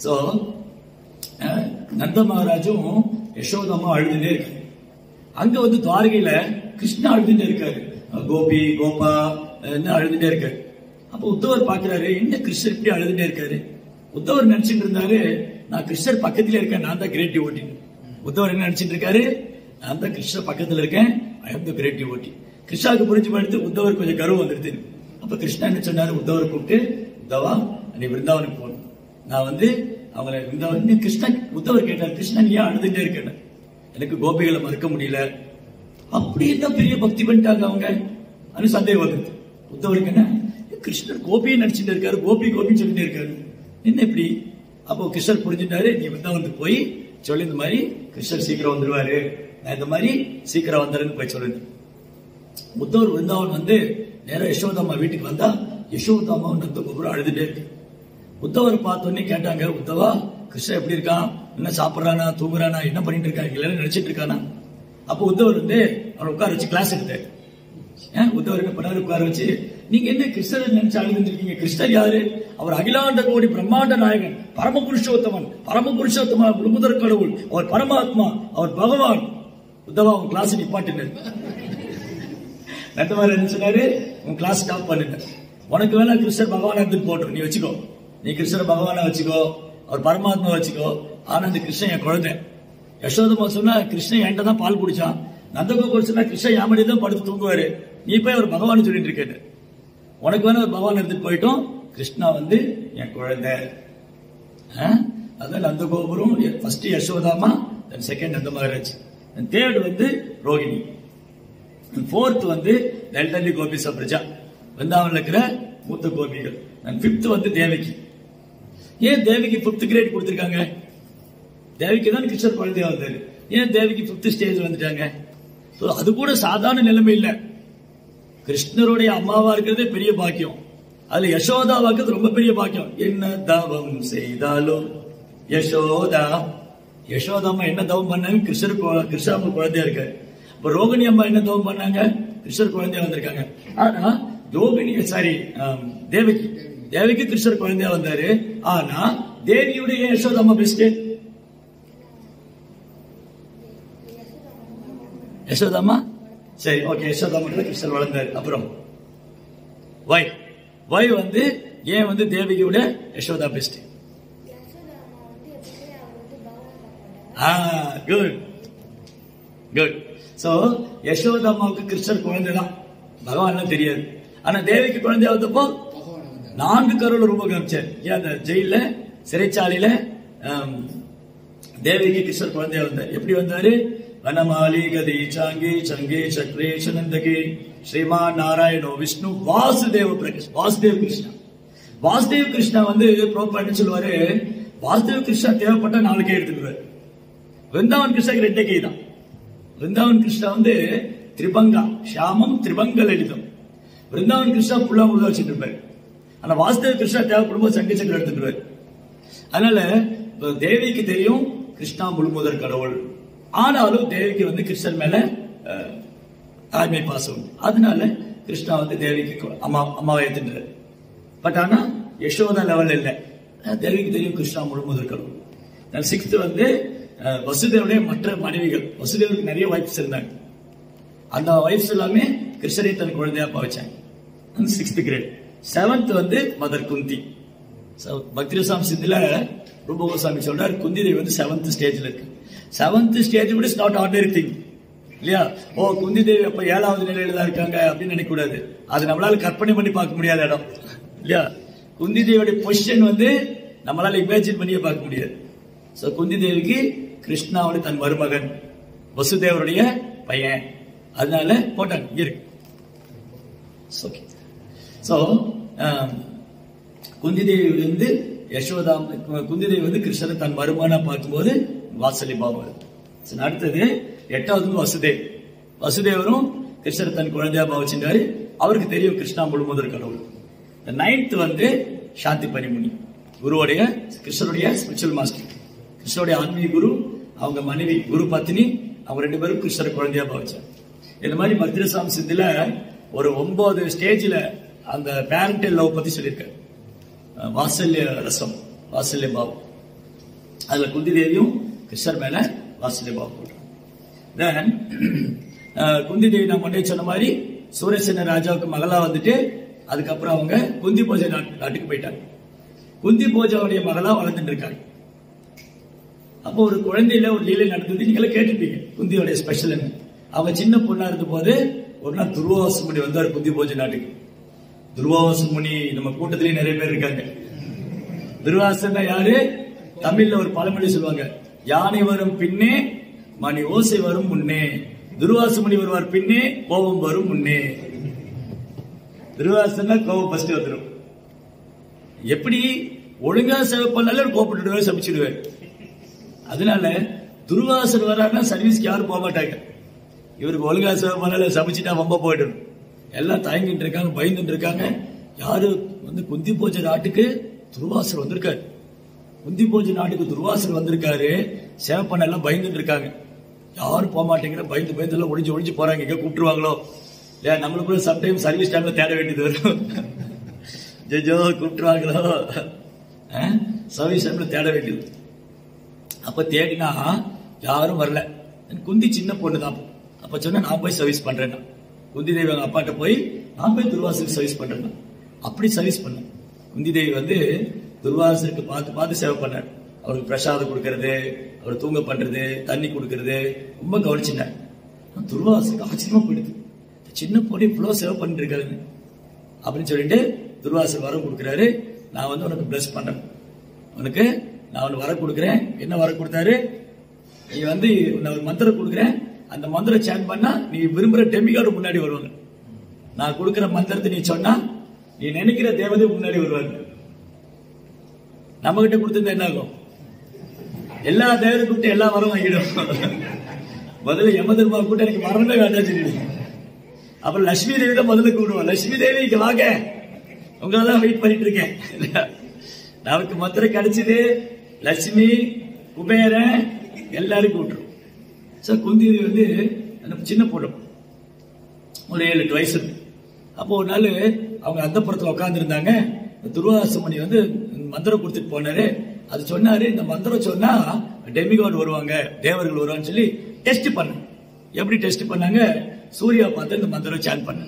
Speaker 1: சோ நந்த மகாராஜும் யசோதம்மா அழுதுட்டே இருக்காரு. அங்க துவாரகையில கிருஷ்ணா அழுதுட்டே இருக்காரு, கோபி கோபா அழுதுட்டே இருக்காரு. அப்ப உத்தவர் பாக்குறாரு, என்ன கிருஷ்ணர் இப்படி அழுதுட்டே இருக்காரு. உத்தவர் நினைச்சிட்டு இருந்தாரு, நான் கிருஷ்ணர் பக்கத்துல இருக்கேன், நான் தான் கிரேட் டிவோட்டி. உத்தவர் என்ன நினைச்சிட்டு இருக்காரு, நான் தான் கிருஷ்ணர் பக்கத்துல இருக்கேன், ஐ அம் தி கிரேட் டிவோட்டி. கிருஷ்ணாவுக்கு புரிஞ்சு படுத்து உத்தவர் கொஞ்சம் கர்வம் வந்துருது. அப்ப கிருஷ்ணா என்ன சொன்னாரு, உத்தவரை கூப்பிட்டு, உத்தவா நீ விருந்தாவனுக்கு போகணும், நான் அவங்களை விருந்தாவன். கிருஷ்ணா உத்தவர் கேட்டார், கிருஷ்ணா நீ ஏன் அழுதுட்டே இருக்க, எனக்கு கோபிகளை மறுக்க முடியல. அப்படி என்ன பெரிய பக்தி பண்ணிட்டாங்க அவங்க, அது சந்தேகம் வந்துருது உத்தவருக்கு. என்ன கிருஷ்ணர் கோபியை நடிச்சுட்டு இருக்காரு, கோபி கோபின்னு சொல்லிட்டு இருக்காரு, என்ன இப்படி? அப்போ கிருஷ்ணர் புரிஞ்சுட்டாரு, நீ விருந்தாவனுக்கு போய் சொல்லி இந்த மாதிரி கிருஷ்ணர் சீக்கிரம் வந்துருவாரு, நான் இந்த மாதிரி சீக்கிரம் வந்துருன்னு போய் சொல்லுங்க. உத்தவர் விருந்தாவன் நேரம் யசோதாமா வீட்டுக்கு வந்தா, யசோதாமா நந்தகோபுரம் அழுதுட்டே இருக்கு. உத்தவர் பார்த்தோன்னே கேட்டாங்க, உத்தவா கிருஷ்ணன் எப்படி இருக்கான், என்ன சாப்பிட்றானா, தூங்குறானா, என்ன பண்ணிட்டு இருக்காங்க, எல்லாரும் நினைச்சிட்டு இருக்கானா? அப்போ உத்தவர் அவரை உட்கார வச்சு கிளாஸ் எடுத்தாரு. உத்தவர் என்ன பண்ணாரு, உட்கார வச்சு, நீங்க என்ன கிருஷ்ணரை நினைச்சு அழுதுருக்கீங்க, கிருஷ்ணர் யாரு? அவர் அகிலாண்ட கோடி பிரம்மாண்ட நாயகன், பரமபுருஷோத்தமன், பரமபுருஷோத்தம முதற் கடவுள், அவர் பரமாத்மா, அவர் பகவான். உத்தவா உன் கிளாஸ் நிப்பாட்டினார். நந்தமாரி என்ன சொன்னாரு, உன் கிளாஸ் ஸ்டாப் பண்ணுங்க, உனக்கு வேணா கிருஷ்ணர் பகவானா எடுத்துட்டு போட்டோம், நீ வச்சுக்கோ, நீ கிருஷ்ணர் பகவானா வச்சுக்கோ, அவர் பரமாத்மா வச்சுக்கோ. ஆனா இந்த கிருஷ்ணன் என் குழந்தை. யசோதமா சொன்னா கிருஷ்ணன் என்கிட்ட தான் பால் குடிச்சான், நந்தகோபுரம் சொன்னா கிருஷ்ணன் யாமடி தான் படுத்து தூங்குவாரு, நீ போய் அவர் பகவான் சொல்லிட்டு இருக்க, உனக்கு வேணா பகவான் எடுத்துட்டு போயிட்டோம். கிருஷ்ணா என் குழந்தை. அதான் நந்தகோபுரம் ஃபர்ஸ்ட் யசோதாமா, second Nanda Maharaj, third Rohini, fourth elderly gopis of Braja, விருந்தாவன்ல இருக்கிற மூத்த கோபிகள். ஃபிஃப்த் தேவகி. ஏன் தேவகி 5th கிரேட் கொடுத்திருக்காங்க? தேவகி தான் கிருஷ்ணர் குழந்தையா வந்தாரு, ஏன் தேவகி 5th ஸ்டேஜ் வந்துட்டாங்க? அது கூட சாதாரண நிலைமை இல்ல, கிருஷ்ணருடைய அம்மாவா இருக்கிறதே பெரிய பாக்கியம். அதுல யசோதாவாக்கு ரொம்ப பெரிய பாக்கியம். என்ன தவம் செய்தாலும் யசோதா, யசோதாமா என்ன தவம் பண்ணாங்க, கிருஷ்ணர் குழந்தையா இருக்காரு. இப்ப ரோகிணி அம்மா என்ன தவம் பண்ணாங்க, கிருஷ்ணர் குழந்தையா வந்திருக்காங்க. ஆனா தேவகி கிருஷ்ணர் குழந்தையா வந்தாரு. ஆனா தேவியுடைய யசோதாமா பெஸ்ட். யசோதாமா சரி, ஓகே, யசோதாமா கிருஷ்ணர் வளர்ந்தாரு. அப்புறம் ஏன் தேவகியோட Yashoda best? Good good. So Yashoda அம்மாவுக்கு கிருஷ்ணர் குழந்தை தான், பகவான் தெரியாது. ஆனா தேவிக்கு குழந்தை வந்தப்போ 4 கருவில் ரூபம் காமிச்சார். அந்த ஜெயில சிறைச்சாலையில தேவிக்கு கிருஷ்ணர் குழந்தையா வந்தார். எப்படி வந்தாரு? வனமாலி கதி சாங்கி சங்கே சக்ரே சனந்தகி ஸ்ரீமான் நாராயணோ விஷ்ணு வாசுதேவ பிரகாஷ். வாசுதேவ் கிருஷ்ணா. வாசுதேவ் கிருஷ்ணா ப்ரோபாட் சொல்லுவாரு, வாசுதேவ் கிருஷ்ணா தேவைப்பட்ட 4 கை எடுத்துக்குவாரு. விருந்தாவன் கிருஷ்ணாக்கு 2 கை தான். விருந்தாவன் கிருஷ்ணா திரிபங்கா ஷியாமம் திரிபங்க லலிதம். விருந்தாவன் கிருஷ்ணா புல்லா முழுதா வச்சுட்டு இருப்பாரு. ஆனா வாசுதேவ கிருஷ்ணா தேவைப்படும் சங்க சக்கரம் எடுத்துட்டு. அதனால தேவிக்கு தெரியும் கிருஷ்ணா முழுமுதற் கடவுள். ஆனாலும் தேவிக்கு கிருஷ்ணர் மேல தாய்மை பாசம். அதனால கிருஷ்ணா தேவிக்கு அம்மாவை ஏத்துட்டாரு. பட் ஆனா யசோதா லெவல் இல்ல. தேவிக்கு தெரியும் கிருஷ்ணா முழுமுதற் கடவுள். 6th வசுதேவனுடைய மற்ற மனைவிகள். வசுதேவருக்கு நிறைய வைஃப்ஸ் இருந்தாங்க. அந்த வைஃப்ஸ் எல்லாமே கிருஷ்ணரை தன் குழந்தையா பாவிச்சாங்க. 6th great. 7th மதர் குந்தி. பக்திரசாமி சித்தில ரூப கோஸ்வாமி சொல்றாரு, குந்தி தேவி 7th ஸ்டேஜ்ல இருக்கு. 7th ஸ்டேஜ் கூட இஸ் நாட் ஆர்டினரி திங் இல்லையா? ஓ குந்தி தேவி அப்ப 7வது நிலையில தான் இருக்காங்க அப்படின்னு நினைக்க கூடாது. அது நம்மளால கற்பனை பண்ணி பார்க்க முடியாத இடம் இல்லையா? குந்தி தேவியோட பொசிஷன் நம்மளால இமேஜின் பண்ணியே பார்க்க முடியாது. சோ குந்தி தேவிக்கு கிருஷ்ணாவோட தன் மருமகன், வசுதேவருடைய பையன். அதனால போட்டாங்க இருக்கு. சோ குந்தி தேவி யசோதா குந்தி தேவி கிருஷ்ணரை தன் மருமகனா பார்க்கும்போது வாத்சல்ய பாவம் வருது. அடுத்தது 8வது வசுதேவ். வசுதேவரும் கிருஷ்ணரை தன் குழந்தையா பாவிச்சிருந்தாரு. அவருக்கு தெரியும் கிருஷ்ணா முழுமுதற் கடவுள். 9th சாந்தி பரிமுனி, குருவுடைய கிருஷ்ணருடைய ஸ்பிரிச்சுவல் மாஸ்டர், கிருஷ்ணருடைய ஆன்மீக குரு. அவங்க மனைவி குரு பத்னி. அவங்க 2 பேரும் கிருஷ்ணரை குழந்தையா பாவிச்சாங்க. இந்த மாதிரி பக்திரசாமி சித்தில ஒரு 9 ஸ்டேஜ்ல அந்த பேரண்டல் லவ் பத்தி சொல்லியிருக்காரு. வாத்சல்ய ரசம், வாத்சல்ய பாவம். அதுல குந்தி தேவியும் கிருஷ்ணர் மேல வாத்சல்ய பாவம் போடுறாங்க. குந்தி தேவி நான் முன்னே சொன்ன மாதிரி சூரசேன ராஜாவுக்கு மகளா அதுக்கப்புறம் அவங்க குந்தி போஜை நாட்டுக்கு போயிட்டாங்க. குந்தி போஜாவுடைய மகளா வளர்ந்துட்டு இருக்காங்க. அப்போ ஒரு குழந்தையில ஒரு லீலை நடந்தது, நீங்களே கேட்டுப்பீங்க. குந்தியோடைய ஸ்பெஷல் என்ன? அவங்க சின்ன பொண்ணா இருந்த போது ஒரு நாள் துர்வாச முனி வந்தார் குந்தி போஜ நாட்டுக்கு. துர்வாச முனி நம்ம கூட்டத்திலேயே நிறைய பேர் இருக்காங்க. துர்வாசன்னா யாரு? தமிழ்ல ஒரு பழமொழி சொல்லுவாங்க, யானை வரும் பின்னே மணி ஓசை வரும் முன்னே. துர்வாச முனி வருவார் பின்னே, கோபம் வரும் முன்னே. துர்வாசன்னா கோபம் ஃபர்ஸ்ட் வந்துடும். எப்படி ஒழுங்கா சேவை பண்ணாலும் கோபப்பட்டு சமைச்சிடுவார். அதனால துர்வாசர் வராருன்னா சர்வீஸ்க்கு யாரும் போக மாட்டாங்க. இவருக்கு ஒழுங்கா சேவை பண்ணாலும் சமைச்சுட்டா வம்ப போயிடும். எல்லாம் தயங்கிட்டு இருக்காங்க, பயந்துட்டு இருக்காங்க. யாரு குந்தி போஜ நாட்டுக்கு துர்வாசர் வந்திருக்காரு. குந்தி போஜ நாட்டுக்கு துர்வாசர் வந்திருக்காரு. சேவை பண்ண எல்லாம் பயந்துட்டு இருக்காங்க. யாரும் போக மாட்டேங்கிற, பயந்து பயந்து எல்லாம் ஒழிஞ்சு ஒழிஞ்சு போறாங்க. எங்க கூப்பிட்டுருவாங்களோ இல்லையா? நம்மளுக்குள்ள சம்டைம் சர்வீஸ் டைம்ல தேட வேண்டியது வரும். ஜோ கூப்பிட்டுருவாங்களோ, சர்வீஸ் டைம்ல தேட வேண்டியது. அப்ப தேடினா யாரும் வரல. குந்தி சின்ன பொண்ணு தான். அப்ப சொன்ன நான் போய் சர்வீஸ் பண்றேன். குந்தி தேவி அவங்க அப்பாட்ட போய் நான் போய் துர்வாசருக்கு சர்வீஸ் பண்றேன். அப்படி சர்வீஸ் பண்ண குந்தி தேவி துர்வாசருக்கு பார்த்து பார்த்து சேவை பண்ணார். அவருக்கு பிரசாதம் கொடுக்கறது, அவர் தூங்க பண்றது, தண்ணி கொடுக்கறது ரொம்ப கவனிச்சுட்டார். துர்வாசருக்கு ஆச்சரியமா போயிடுது, சின்ன பொண்ணு இவ்வளவு சேவை பண்ணிட்டு இருக்காரு அப்படின்னு சொல்லிட்டு துர்வாசர் வரம் கொடுக்கிறாரு. நான் உனக்கு பிளஸ் பண்றேன், உனக்கு நான் வர கொடுக்கிறேன். என்ன வர கொடுத்தாரு? நீ நான் ஒரு மந்திரம் கொடுக்குறேன், அந்த மந்திரம் சேன் பண்ணா நீ விரும்புற டெமிகாடு முன்னாடி வருவாங்க. நான் கொடுக்கிற மந்திரத்தை நீ சொன்னா நீ நினைக்கிற தேவதை முன்னாடி வருவாங்க. நம்ம கிட்ட கொடுத்திருந்தா என்ன ஆகும்? எல்லா தேவதை கூப்பிட்டு எல்லா வரம் வாங்கிடும். முதல்ல யமதர்மா கூட்ட எனக்கு மரணமே வேண்டாம் சொல்லிடு. அப்புறம் லட்சுமி தேவி தான் முதல்ல கூப்பிடுவோம். லட்சுமி தேவி இங்க வாங்க, உங்களதான் வெயிட் பண்ணிட்டு இருக்கேன். நமக்கு மந்திரம் கிடைச்சது, லட்சுமி குபேரன் எல்லாரும் கூப்பிட்டுரும். குந்தி சின்ன பொண்ணு, ஒரு 7-8 வயசு இருக்கு. அப்போ ஒரு நாள் அவங்க அந்த புறத்துல உட்கார்ந்து இருந்தாங்க. துர்வாச முனி மந்திரம் கொடுத்துட்டு போனாரு. அது சொன்னாரு, இந்த மந்திரம் சொன்னா டெமிகாட் வருவாங்க, தேவர்கள் வருவான்னு சொல்லி டெஸ்ட் பண்ண. எப்படி டெஸ்ட் பண்ணாங்க? சூர்யா பார்த்து இந்த மந்திரம் சான் பண்ண.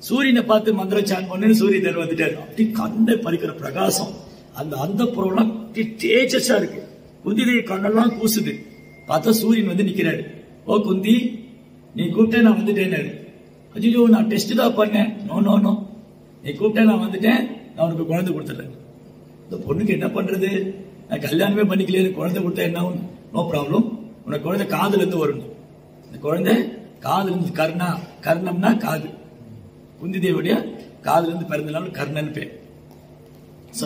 Speaker 1: சூரியனை பார்த்து மந்திரம் சான் பண்ணு, சூரிய தேவர் வந்துட்டாரு. அப்படி கண்ணை பறிக்கிற பிரகாசம், அந்த புறம்லாம் தேஜஸா இருக்கு. குந்தி தேவி கண்ணெல்லாம் கூசுது. பார்த்தா சூரியன் வந்து நிக்கிறாரு. ஓ குந்தி, நீ கூப்பிட்டே நான் வந்துட்டேன்னு. ஐயோ, நான் டெஸ்ட் தான் பண்ணேன். நோ நோ நோ, நீ கூப்பிட்டே நான் வந்துட்டேன், நான் உனக்கு குழந்தை கொடுத்துட்றேன். இந்த பொண்ணுக்கு என்ன பண்றது, நான் கல்யாணமே பண்ணிக்கல, குழந்தை கொடுத்தா என்ன ஒண்ணு? நோ ப்ராப்ளம், உனக்கு குழந்தை காதுல இருந்து வரணும். இந்த குழந்தை காதுல இருந்து, கர்ணம்னா காது, குந்தி தேவியுடைய காதுல இருந்து பிறந்தனால கர்ணன் பேர்.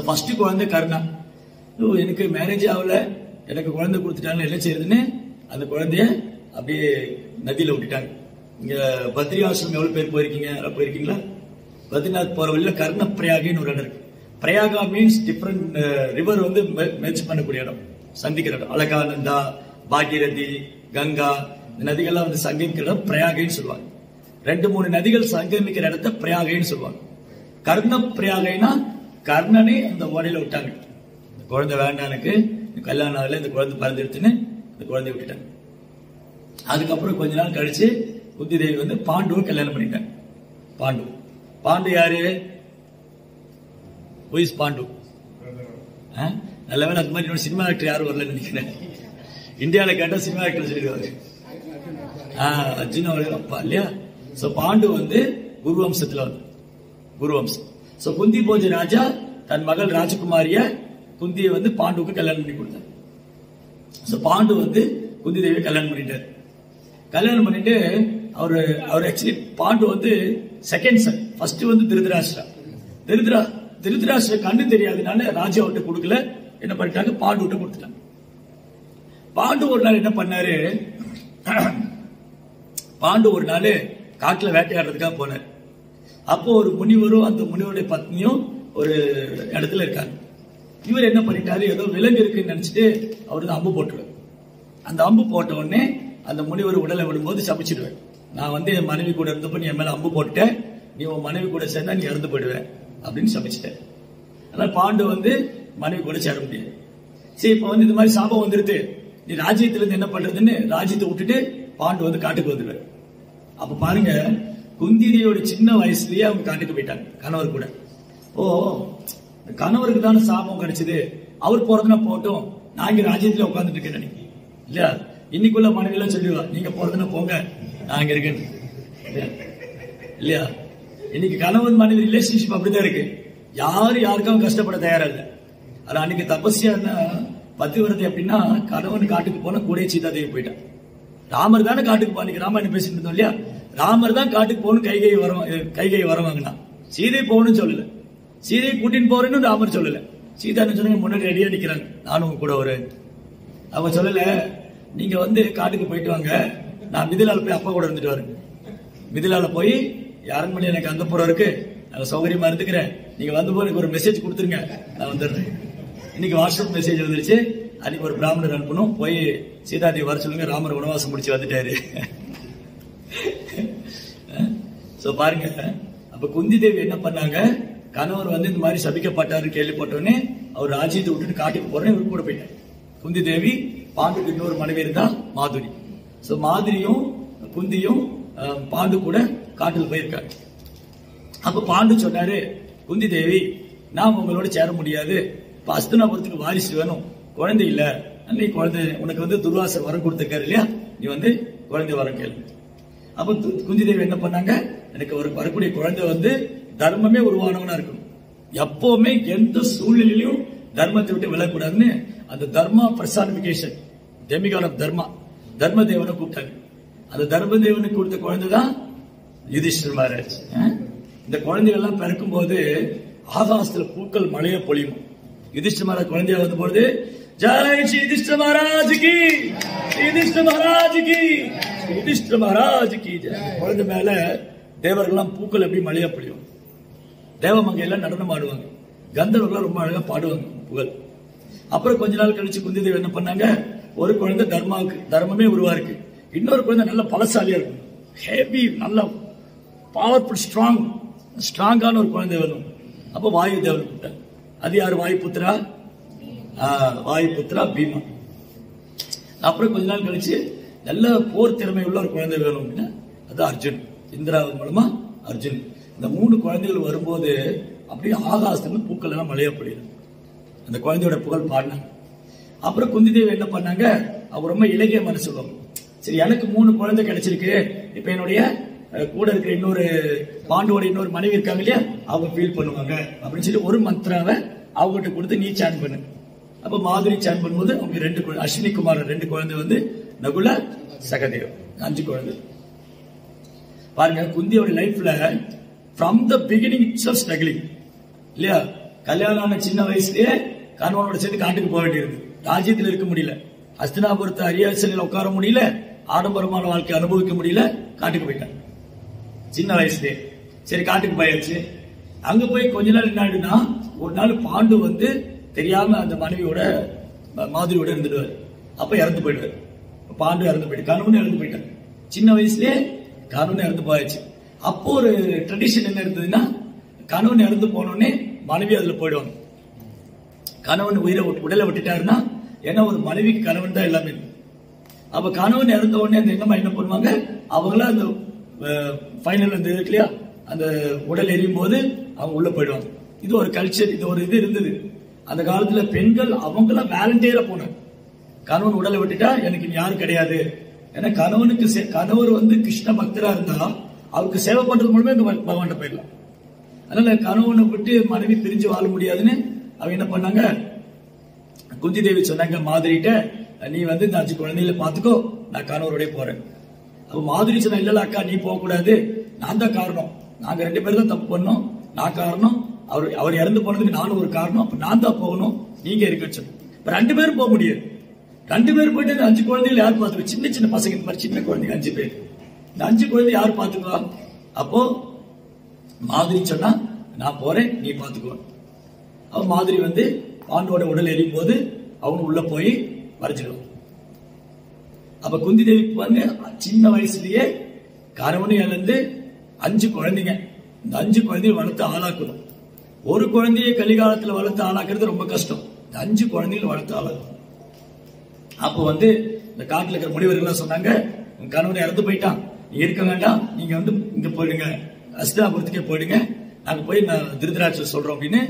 Speaker 1: ஃபர்ஸ்ட் குழந்தை கர்ணா. எனக்கு மேரேஜ் ஆகல, எனக்கு குழந்தை கொடுத்துட்டாங்க, என்ன செய்யறதுன்னு அந்த குழந்தைய அப்படியே நதியில விட்டுட்டாங்க. இங்க பத்ரி ஆசிரமம் எவ்வளவு பேர் போயிருக்கீங்க? போயிருக்கீங்களா? பத்ரிநாத் போற வழியில கர்ண பிரயாகின்னு ஒரு இடம் இருக்கு. பிரயாகா மீன்ஸ் டிஃபரெண்ட் ரிவர் வந்து மேட்ச் பண்ணக்கூடிய இடம், சந்திக்கிற இடம். அலகானந்தா, பாகீரதி, கங்கா, இந்த நதிகள்லாம் வந்து சங்கமிக்கிற இடம் பிரயாகைன்னு சொல்லுவாங்க. 2-3 நதிகள் சங்கமிக்கிற இடத்த பிரயாகைன்னு சொல்லுவாங்க. கர்ண பிரயாகைனா கர்ணனை அந்த ஓடையில விட்டாங்க. இந்த குழந்தை வேண்டாம், எனக்கு கல்யாணம் ஆகல, இந்த குழந்தை பிறந்துடுத்துன்னு இந்த குழந்தைய விட்டுட்டாங்க. அதுக்கப்புறம் கொஞ்ச நாள் கழிச்சு குந்தி தேவி வந்து பாண்டுவை கல்யாணம் பண்ணிட்டாங்க. பாண்டு யாரு? பாண்டு நல்லவேளை அந்த மாதிரி சினிமா ஆக்டர் யாரும் வரலன்னு நினைக்கிறேன். இந்தியாவில் கேட்டா சினிமா ஆக்டர் சொல்லிடுவாரு. அர்ஜுன் அவர்கள் அப்பா இல்லையா? சோ பாண்டு வந்து குருவம்சத்துல வந்து குருவம்சம். சோ குந்தி போஜ ராஜா தன் மகள் ராஜகுமாரிய குந்தியை வந்து பாண்டுவுக்கு கல்யாணம் பண்ணி கொடுத்தார். சோ பாண்டு வந்து குந்தி தேவி கல்யாணம் பண்ணிட்டார். கல்யாணம் பண்ணிட்டு அவர் ஆக்சுவலி பாண்டு வந்து செகண்ட் சன். ஃபர்ஸ்ட் வந்து திருதராஷ்டிர கண்ணு தெரியாதனால ராஜா விட்டு கொடுக்கல, என்ன பண்ணிட்டாங்க, பாண்டு விட்டு கொடுத்துட்டாங்க. பாண்டு ஒரு நாள் என்ன பண்ணாரு, பாண்டு ஒரு நாள் காட்டுல வேட்டையாடுறதுக்காக போனார். அப்போ ஒரு முனிவரும் அந்த முனிவருடைய பத்னியும் ஒரு இடத்துல இருக்காங்க. இவர் என்ன பண்ணிட்டாரு, ஏதோ விலங்கு இருக்குன்னு நினைச்சிட்டு அவரு அம்பு போட்டுருவார். அந்த அம்பு போட்ட உடனே அந்த முனிவர் உடலை விடும்போது சமைச்சிடுவேன், நான் வந்து என் மனைவி கூட இருந்தப்ப நீ என் மேல அம்பு போட்டுட்டேன், நீ உன் மனைவி கூட சேர்ந்தா நீ இறந்து போயிடுவேன் அப்படின்னு சமைச்சிட்டேன். அதனால பாண்டு வந்து மனைவி கூட சேர முடியாது. சரி, இப்ப வந்து இந்த மாதிரி சாபம் வந்துருது, நீ ராஜ்யத்துல இருந்து என்ன பண்றதுன்னு ராஜ்யத்தை விட்டுட்டு பாண்டு வந்து காட்டுக்கு வந்துடுவேன். அப்ப பாருங்க, குந்திரியோட சின்ன வயசுலயே அவங்க காட்டுக்கு போயிட்டாங்க கணவர் கூட. ஓ, கணவருக்கு தானே சாபம் கிடைச்சது, அவர் போறதுன்னா போட்டோம், நான் இங்க ராஜ்யத்துல உட்கார்ந்துட்டு இருக்கேன் இல்லையா? இன்னைக்குள்ள மனைவி எல்லாம் சொல்லிடுவா, நீங்க போறதுன்னா போங்க, நான் இங்க இருக்கேன் இல்லையா? இன்னைக்கு கணவன் மனைவி ரிலேஷன்ஷிப் அப்படிதான் இருக்கு. யாருக்காவும் கஷ்டப்பட தயாரா இல்ல. அது அன்னைக்கு தபஸ்யா பத்திவிரதை அப்படின்னா, கணவன் காட்டுக்கு போன கூட சீதா தேவி போயிட்டான். ராமர் தானே காட்டுக்கு போன, ராமாயணம் பேசிட்டு இருந்தோம் இல்லையா? ராமர் தான் காட்டுக்கு போகணும், கைகை வர வாங்கினா. சீதை போகணும்னு சொல்லல, சீதை கூட்டின்னு போறேன்னு ராமர் சொல்லல. சீதா சொன்னாங்க, முன்னாடி ரெடியா நிக்கிறாங்க, நானும் கூட ஒரு. அவங்க சொல்லல, நீங்க வந்து காட்டுக்கு போயிட்டு வாங்க, நான் மிதிலால போய் அப்பா கூட இருந்துட்டு வரேன். மிதிலால போய் அரண்மனை எனக்கு அந்த புறம் இருக்கு, நான் சௌகரியமா இருந்துக்கிறேன், நீங்க வந்து போய் எனக்கு ஒரு மெசேஜ் கொடுத்துருங்க, நான் வந்துடுறேன். இன்னைக்கு வாட்ஸ்அப் மெசேஜ் வந்துருச்சு, அன்னைக்கு ஒரு பிராமணர் அனுப்பணும், போய் சீதாதேவி வர சொல்லுங்க, ராமர் வனவாசம் முடிச்சு வந்துட்டாரு. சோ பாருங்க, அப்ப குந்தி தேவி என்ன பண்ணாங்க, கணவர் வந்து இந்த மாதிரி சபிக்கப்பட்டாரு கேள்விப்பட்டோன்னே அவர் ராஜ்யத்தை விட்டுட்டு காட்டுக்கு போறேன், இவர் கூட போயிட்டார். குந்தி தேவி, பாண்டுக்கு இன்னொரு மனைவி இருந்தா மாதுரி. சோ மாதிரியும் குந்தியும் பாண்டு கூட காட்டுல போயிருக்காங்க. அப்ப பாண்டு சொன்னாரு, குந்தி தேவி, நான் உங்களோட சேர முடியாது, இப்ப அஸ்தினாபுரத்துக்கு வாரிசு வேணும், குழந்தை இல்ல, நீ குழந்தை, உனக்கு வந்து துர்வாசர் வரம் கொடுத்திருக்காரு இல்லையா, நீ வந்து குழந்தை வரம் கேளு. அப்ப குந்தி தேவி என்ன பண்ணாங்க, எனக்கு வரக்கூடிய குழந்தை வந்து தர்மமே உருவானவனா இருக்கணும், எப்பவுமே எந்த சூழ்நிலையிலும் தர்மத்தை விட்டு விலகக்கூடாதுன்னு அந்த தர்மா பர்சானிபிகேஷன், டெமிகாட் ஆஃப் தர்ம தேவனை கூப்பிட்டாங்க. அந்த தர்ம தேவனுக்கு கொடுத்த குழந்தை தான் யுதிஷ்டர் மகாராஜ். இந்த குழந்தைகள் எல்லாம் பிறக்கும் போது ஆகாசத்துல பூக்கள் மழைய பொழியும். யுதிஷ்டர் மகாராஜ் குழந்தைய வந்த பொழுது, ஜெய் ஸ்ரீ யுதிஷ்டர் மகாராஜ் கி, யுதிஷ்டர் மகாராஜ் கி, யுதிஷ்டர் மகாராஜ் கி. குழந்தை மேல தேவர்கள்லாம் பூக்கள் எப்படி மழைய பொழியும், தேவமங்கை எல்லாம் நடனம் ஆடுவாங்க, கந்தர்வர்கள் ரொம்ப அழகா பாடுவாங்க புகழ். அப்புறம் கொஞ்ச நாள் கழிச்சு குந்தி தேவி என்ன பண்ணாங்க, ஒரு குழந்தை தர்மமே உருவா இருக்கு, இன்னொரு குழந்தை நல்ல பலசாலியா இருக்கும், ஹெவி, நல்ல பவர்ஃபுல், ஸ்ட்ராங்கான ஒரு குழந்தை வேணும். அப்ப வாயு தேவன் கூப்பிட்டாங்க. அது யாரு? வாயுபுத்திரா பீமா. அப்புறம் கொஞ்ச நாள் கழிச்சு நல்ல போர் திறமை உள்ள ஒரு குழந்தை வேணும் அப்படின்னா அது அர்ஜுன், இந்திராவின் மூலமா அர்ஜுன். இந்த 3 குழந்தைகள் வரும்போது அப்படியே ஆகாசத்துல பூக்கள் எல்லாம் மழையா பொழியும். அந்த குழந்தையோட புகழ் பாடினாங்க. அப்புறம் குந்தி தேவி என்ன பண்ணாங்க, அவங்க ரொம்ப இலகிய மனசு சொல்லுவாங்க. சரி, எனக்கு 3 குழந்தை கிடைச்சிருக்கு, இப்ப என்னுடைய கூட இருக்கிற இன்னொரு பாண்டோட இன்னொரு மனைவி இருக்காங்க இல்லையா, அவங்க ஃபீல் பண்ணுவாங்க அப்படின்னு சொல்லி ஒரு மந்த்ராவை அவங்ககிட்ட கொடுத்து நீ சான் பண்ணு. அப்ப மாதுரி சான் பண்ணும்போது அவங்க 2 குழந்தை, அஸ்வினி குமார் 2 குழந்தை வந்து நகுல சகதேவ் 5 குழந்தை. பாருங்க, குந்தியோட லைஃப்ல from the beginning it's struggling இல்லையா. கல்யாணம் ஆன சின்ன வயசுலயே கணவனோட சேர்ந்து காட்டுக்கு போக வேண்டியிருக்கு. ராஜ்யத்தில் இருக்க முடியல, ஹஸ்தினாபுரத்து அரியாசனில் உட்கார முடியல, ஆடம்பரமான வாழ்க்கை அனுபவிக்க முடியல, காட்டுக்கு போயிட்டாங்க சின்ன வயசுலயே. சரி, காட்டுக்கு போயாச்சு. அங்க போய் கொஞ்ச நாள் என்ன ஆயிடுனா, ஒரு நாள் பாண்டு வந்து தெரியாம அந்த மனைவியோட மாதிரியோட இருந்துடுவார். அப்ப இறந்து போயிடுவார். பாண்டு இறந்து போயிட்டு கணவன் இறந்து போயிட்டார். சின்ன வயசுலயே கணவன் இறந்து போயாச்சு. அப்போ ஒரு ட்ரெடிஷன் என்ன இருந்ததுன்னா, கணவன் இறந்து போனோடனே மனைவி அதுல போயிடுவாங்க. கணவன் உடலை விட்டுட்டாருன்னா, ஏன்னா ஒரு மனைவிக்கு கணவன் தான் எல்லாமே. அப்ப கணவன் இறந்த உடனே அந்த எண்ணமா என்ன பண்ணுவாங்க, அவங்கள அந்த ஃபைனல் வந்து இருக்கு இல்லையா, அந்த உடல் எரியும் போது அவங்க உள்ள போயிடுவாங்க. இது ஒரு கல்ச்சர், இது ஒரு இது இருந்தது அந்த காலத்துல. பெண்கள் அவங்கள வாலண்டியரா போனாங்க. கணவன் உடலை விட்டுட்டா எனக்கு யாரும் கிடையாது. ஏன்னா கணவர் வந்து கிருஷ்ண பக்தரா இருந்தா அவருக்கு சேவை பண்றது மூலமே பகவான் போயிடலாம். அதனால கணவனை விட்டு மனைவி பிரிஞ்சு வாழ முடியாதுன்னு அவங்க என்ன பண்ணாங்க, குந்தி தேவி சொன்னாங்க மாதிரிட்ட, நீ வந்து இந்த 5 குழந்தைகளை பாத்துக்கோ, நான் கணவரோட போறேன். அப்ப மாதிரி சொன்ன, இல்ல அக்கா நீ போக கூடாது, நான் தான் காரணம், நாங்க 2 பேரும் தான் தப்பு பண்ணோம், நான் காரணம், அவர் இறந்து போனதுக்கு நானும் ஒரு காரணம், அப்ப நான் தான் போகணும், நீங்க இருக்க சொன்னோம். 2 பேரும் போக முடியாது. 2 பேரும் போயிட்டு இந்த 5 குழந்தைகள் யார் பாத்துக்கோ, சின்ன சின்ன பசங்க, இந்த மாதிரி சின்ன குழந்தைங்க 5 பேர், இந்த 5 குழந்தை யார் பாத்துக்குவா? அப்போ மாதிரி சொன்னா, நான் போறேன், நீ பாத்துக்கோ. அவ மாதிரி வந்து பாண்டோட உடல் எரியும் போது அவங்க உள்ள போய் மறைச்சிடுவாங்க. அப்ப குந்தி தேவி பாருங்க, சின்ன வயசுலயே கணவனை இழந்து 5 குழந்தைங்க, இந்த 5 குழந்தைய வளர்த்து ஆளாக்கணும். ஒரு குழந்தைய கலிகாலத்துல வளர்த்து ஆளாக்குறது ரொம்ப கஷ்டம். இந்த 5 குழந்தைகள் வளர்த்து ஆளாக்கணும். அப்போ வந்து இந்த காட்டுல இருக்கிற முனிவர்கள் சொன்னாங்க, உங்க கணவனை இறந்து போயிட்டான், நீ இருக்க வேண்டாம், நீங்க வந்து இங்க போயிடுங்க, ஹஸ்தினாபுரத்துக்கே போயிடுங்க, நாங்க போய் நான் திருதராட்சர் சொல்றோம் அப்படின்னு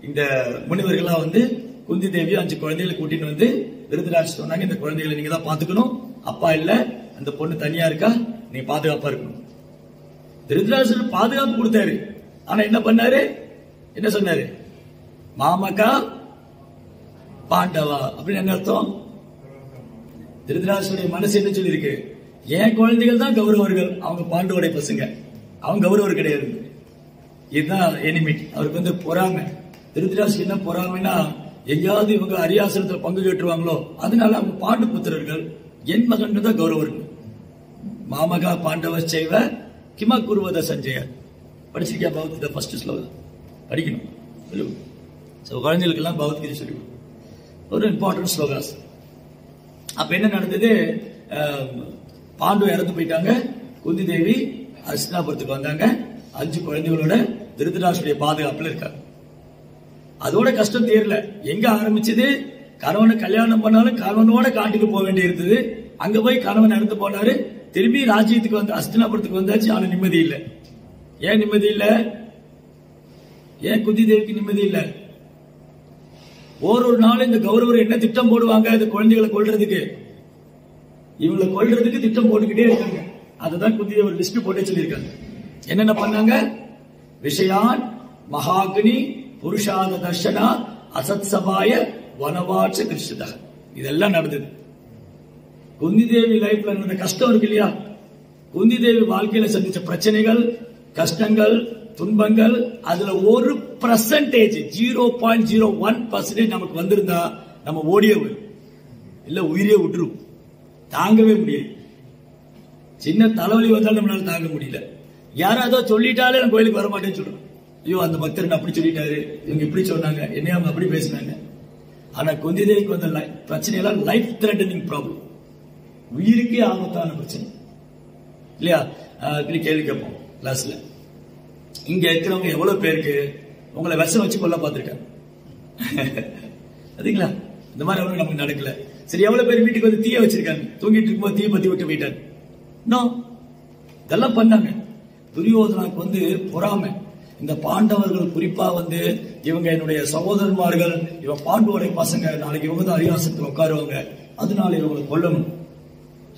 Speaker 1: இந்த முனிவர்களா வந்து குந்தி தேவி 5 குழந்தைகளை கூட்டிட்டு வந்து திருதராட்சர் சொன்னாங்க, இந்த குழந்தைகளை நீங்க தான் பாத்துக்கணும், அப்பா இல்ல, அந்த பொண்ணு தனியா இருக்கா, நீங்க பாதுகாப்பா இருக்கணும். திருதராட்சர் பாதுகாப்பு கொடுத்தாரு. ஆனா என்ன பண்ணாரு, என்ன சொன்னாரு, மாமகா பாண்டவா அப்படின்னு என்ன அர்த்தம்? திருதராட்சருடைய மனசு என்ன சொல்லி இருக்கு, என் குழந்தைகள் தான் கௌரவர்கள், அவங்க பாண்டவோடைய பசங்க, அவங்க கௌரவர் கிடையாது. இதுதான் எனிமிட்டி. அவருக்கு வந்து பொறாமை. திருதராட்சர் என்ன பொறாமைன்னா, எங்கேயாவது இவங்க அரியாசனத்தில் பங்கு கேட்டுருவாங்களோ, அதனால அவங்க பாண்டு புத்திரர்கள், என் மகன் தான் கௌரவர்கள். மாமகா பாண்டவ செய்வ கிமா குருவத சஞ்சய படிச்சிருக்கியா? பகவத்கீதை ஃபர்ஸ்ட் ஸ்லோகம் படிக்கணும். குழந்தைகளுக்கு எல்லாம் பகவத்கீதை சொல்லி ஒரு இம்பார்ட்டன்ட் ஸ்லோகாஸ். அப்ப என்ன நடந்தது, பாண்டு இறந்து போயிட்டாங்க. குந்தி தேவி ஹஸ்தினாபுரத்துக்கு வந்தாங்க. 5 குழந்தைகளோட திருதராஷ்டிரிய பாதுகாப்புல இருக்காங்க. அதோட கஷ்டம் தீரல. எங்க ஆரம்பிச்சது, கணவனை கல்யாணம் பண்ணாலும் கணவனோட காட்டுக்கு போக வேண்டி இருந்தது. அங்க போய் கணவன் இறந்து போனாரு. திரும்பி ராஜ்யத்துக்கு வந்து ஹஸ்தினாபுரத்துக்கு வந்தாச்சு. ஆனா நிம்மதி இல்ல. ஏன் நிம்மதி இல்ல? ஏன் குந்தி தேவிக்கு நிம்மதி இல்ல? ஒரு நாள் இந்த கௌரவர் என்ன திட்டம் போடுவாங்க, இந்த குழந்தைகளை கொல்றதுக்கு, இவங்களை கொல்றதுக்கு திட்டம் போட்டுக்கிட்டே இருக்காங்க. அதுதான் குந்தி தேவி ஒரு லிஸ்ட் போட்டு சொல்லியிருக்காங்க. என்னென்ன பண்ணாங்க, விஷயான் மகாக்னி புருஷாத தர்ஷனா அசத் சபாய வனவாட்ச கிருஷ்ணத, இதெல்லாம் நடந்தது. குந்தி தேவி லைஃப்ல நடந்த கஷ்டம் இருக்கு இல்லையா, குந்தி தேவி வாழ்க்கையில சந்திச்ச பிரச்சனைகள், கஷ்டங்கள், துன்பங்கள், அதுல 1% 0.01% நமக்கு வந்திருந்தா நம்ம ஓடியே இல்ல உயிரே விட்டுரும். தாங்கவே முடியாது. சின்ன தலைவலி வந்தாலும் நம்மளால தாங்க முடியல. யாராவது சொல்லிட்டாலே நம்ம கோயிலுக்கு வர மாட்டேன்னு சொல்றோம். ஐயோ அந்த பக்தர் அப்படி சொல்லிட்டாரு, இவங்க இப்படி சொன்னாங்க, என்னைய அவங்க அப்படி பேசினாங்க. ஆனா குந்தி தேவிக்கு வந்த பிரச்சனை எல்லாம் லைஃப் த்ரெட்டனிங் ப்ராப்ளம், உயிருக்கே ஆபத்தான பிரச்சனை இல்லையா. இப்படி கேள்வி கேட்போம் கிளாஸ்ல, இங்க இருக்கிறவங்க எவ்வளவு பேருக்கு உங்களை விஷம் வச்சு கொல்ல பார்த்திருக்காங்க? அதுங்களா, இந்த மாதிரி எவ்வளவு நமக்கு நடக்கல. சரி, எவ்வளவு பேர் வீட்டுக்கு வந்து தீய வச்சிருக்காங்க, தூங்கிட்டு இருக்கும்போது தீய பத்தி விட்டு போயிட்டாங்க. இதெல்லாம் பண்ணாங்க. துரியோதனாக்கு வந்து பொறாமை. இந்த பாண்டவர்கள் குறிப்பா வந்து இவங்க என்னுடைய சகோதரன்மார்கள், இவன் பாண்டுவோடைய பசங்க, நாளைக்கு இவங்க தான் அரியாசனத்தில் உட்காருவாங்க, அதனால இவங்களை கொல்லணும்.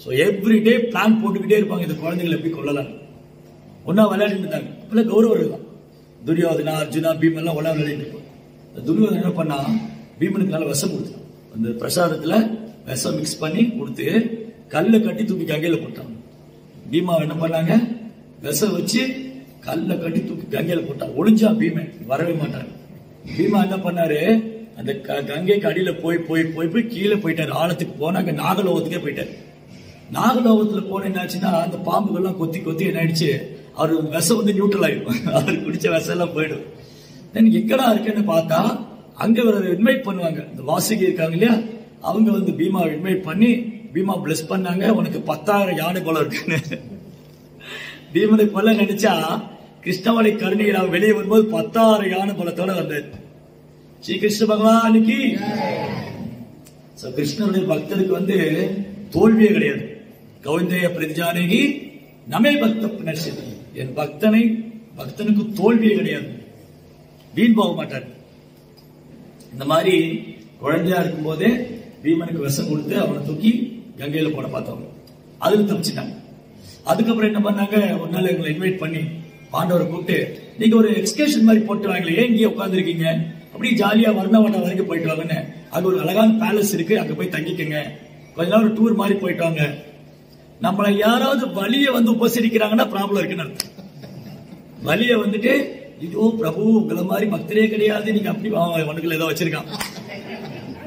Speaker 1: ஸோ எவ்ரிடே பிளான் போட்டுக்கிட்டே இருப்பாங்க, இந்த குழந்தைகளை எப்படி கொள்ளலாம். ஒன்னா விளையாடிட்டு இருந்தாங்க. இப்பெல்லாம் கௌரவர்கள் தான், துரியோதனா, அர்ஜுனா, பீமெல்லாம் ஒன்னா விளையாடிட்டு இருப்பாங்க. துரியோதனா என்ன பண்ணா, பீமனுக்கு நல்ல விஷம் கொடுத்தான். அந்த பிரசாதத்துல விஷம் மிக்ஸ் பண்ணி கொடுத்து கல்லை கட்டி தூக்கி கங்கையில போட்டாங்க. பீமா என்ன பண்ணாங்க, விஷம் வச்சு கல்லை கட்டி தூக்கி கங்கையில போட்டாங்க. ஒளிஞ்சா பீமன் வரவே மாட்டாங்க. பீமா என்ன பண்ணாரு, அந்த கங்கைக்கு அடியில போய் போய் போய் போய் கீழே போயிட்டாரு. ஆழத்துக்கு போனாங்க, நாகலோகத்துக்கே போயிட்டாரு. நாகலோகத்துல போன என்னாச்சுன்னா, அந்த பாம்புகள்லாம் கொத்தி கொத்தி என்ன ஆயிடுச்சு, அவரு விஷம் வந்து நியூட்ரல் ஆயிடும், அவரு குடிச்ச விஷம் எல்லாம் போயிடும். எங்கடா இருக்குன்னு பார்த்தா, அங்க இன்வைட் பண்ணுவாங்க, இந்த வாசுகி இருக்காங்க இல்லையா, அவங்க வந்து பீமா இன்வைட் பண்ணி பீமா பிளஸ் பண்ணாங்க. உனக்கு 10,000 யானை போல இருக்குன்னு. பீமனை கொல்ல நினைச்சா கிருஷ்ணவனை கருணையில் அவன் வெளியே வரும்போது 10,000 யானை பலத்தோட வந்தார். ஸ்ரீ கிருஷ்ண பகவானுக்கு கிருஷ்ணனுடைய பக்தருக்கு வந்து தோல்வியே கிடையாது. கௌந்தேய பிரதிஜானகி நமே பக்த புனர்ஷதி, என் பக்தனுக்கு தோல்வியே கிடையாது, வீண் போக மாட்டார். இந்த மாதிரி குழந்தையா இருக்கும் போதே பீமனுக்கு விஷம் கொடுத்து அவனை தூக்கி கங்கையில போட பார்த்தவங்க, அதுல தப்பிச்சுட்டாங்க. அதுக்கப்புறம் என்ன பண்ணாங்க, ஒரு நாள் எங்களை இன்வைட் பண்ணி பாண்டவரை கூப்பிட்டு, நீங்க ஒரு எக்ஸ்கர்ஷன் மாதிரி போட்டு வாங்கல, ஏன் இங்கே உட்காந்துருக்கீங்க, அப்படி ஜாலியா வர்ணவனம் வரைக்கும் போயிட்டு வாங்கன்னு. அங்க ஒரு அழகான பேலஸ் இருக்கு, அங்க போய் தங்கிக்கங்க, கொஞ்ச நாள் ஒரு டூர் மாதிரி போயிட்டு வாங்க. நம்மளை யாராவது வலிய வந்து உபசரிக்கிறாங்கன்னா ப்ராப்ளம் இருக்குன்னு அர்த்தம். வலிய வந்துட்டு, ஐயோ பிரபு உங்களை மாதிரி பக்தரே கிடையாது, நீங்க அப்படி உனக்குள்ள ஏதோ வச்சிருக்கான்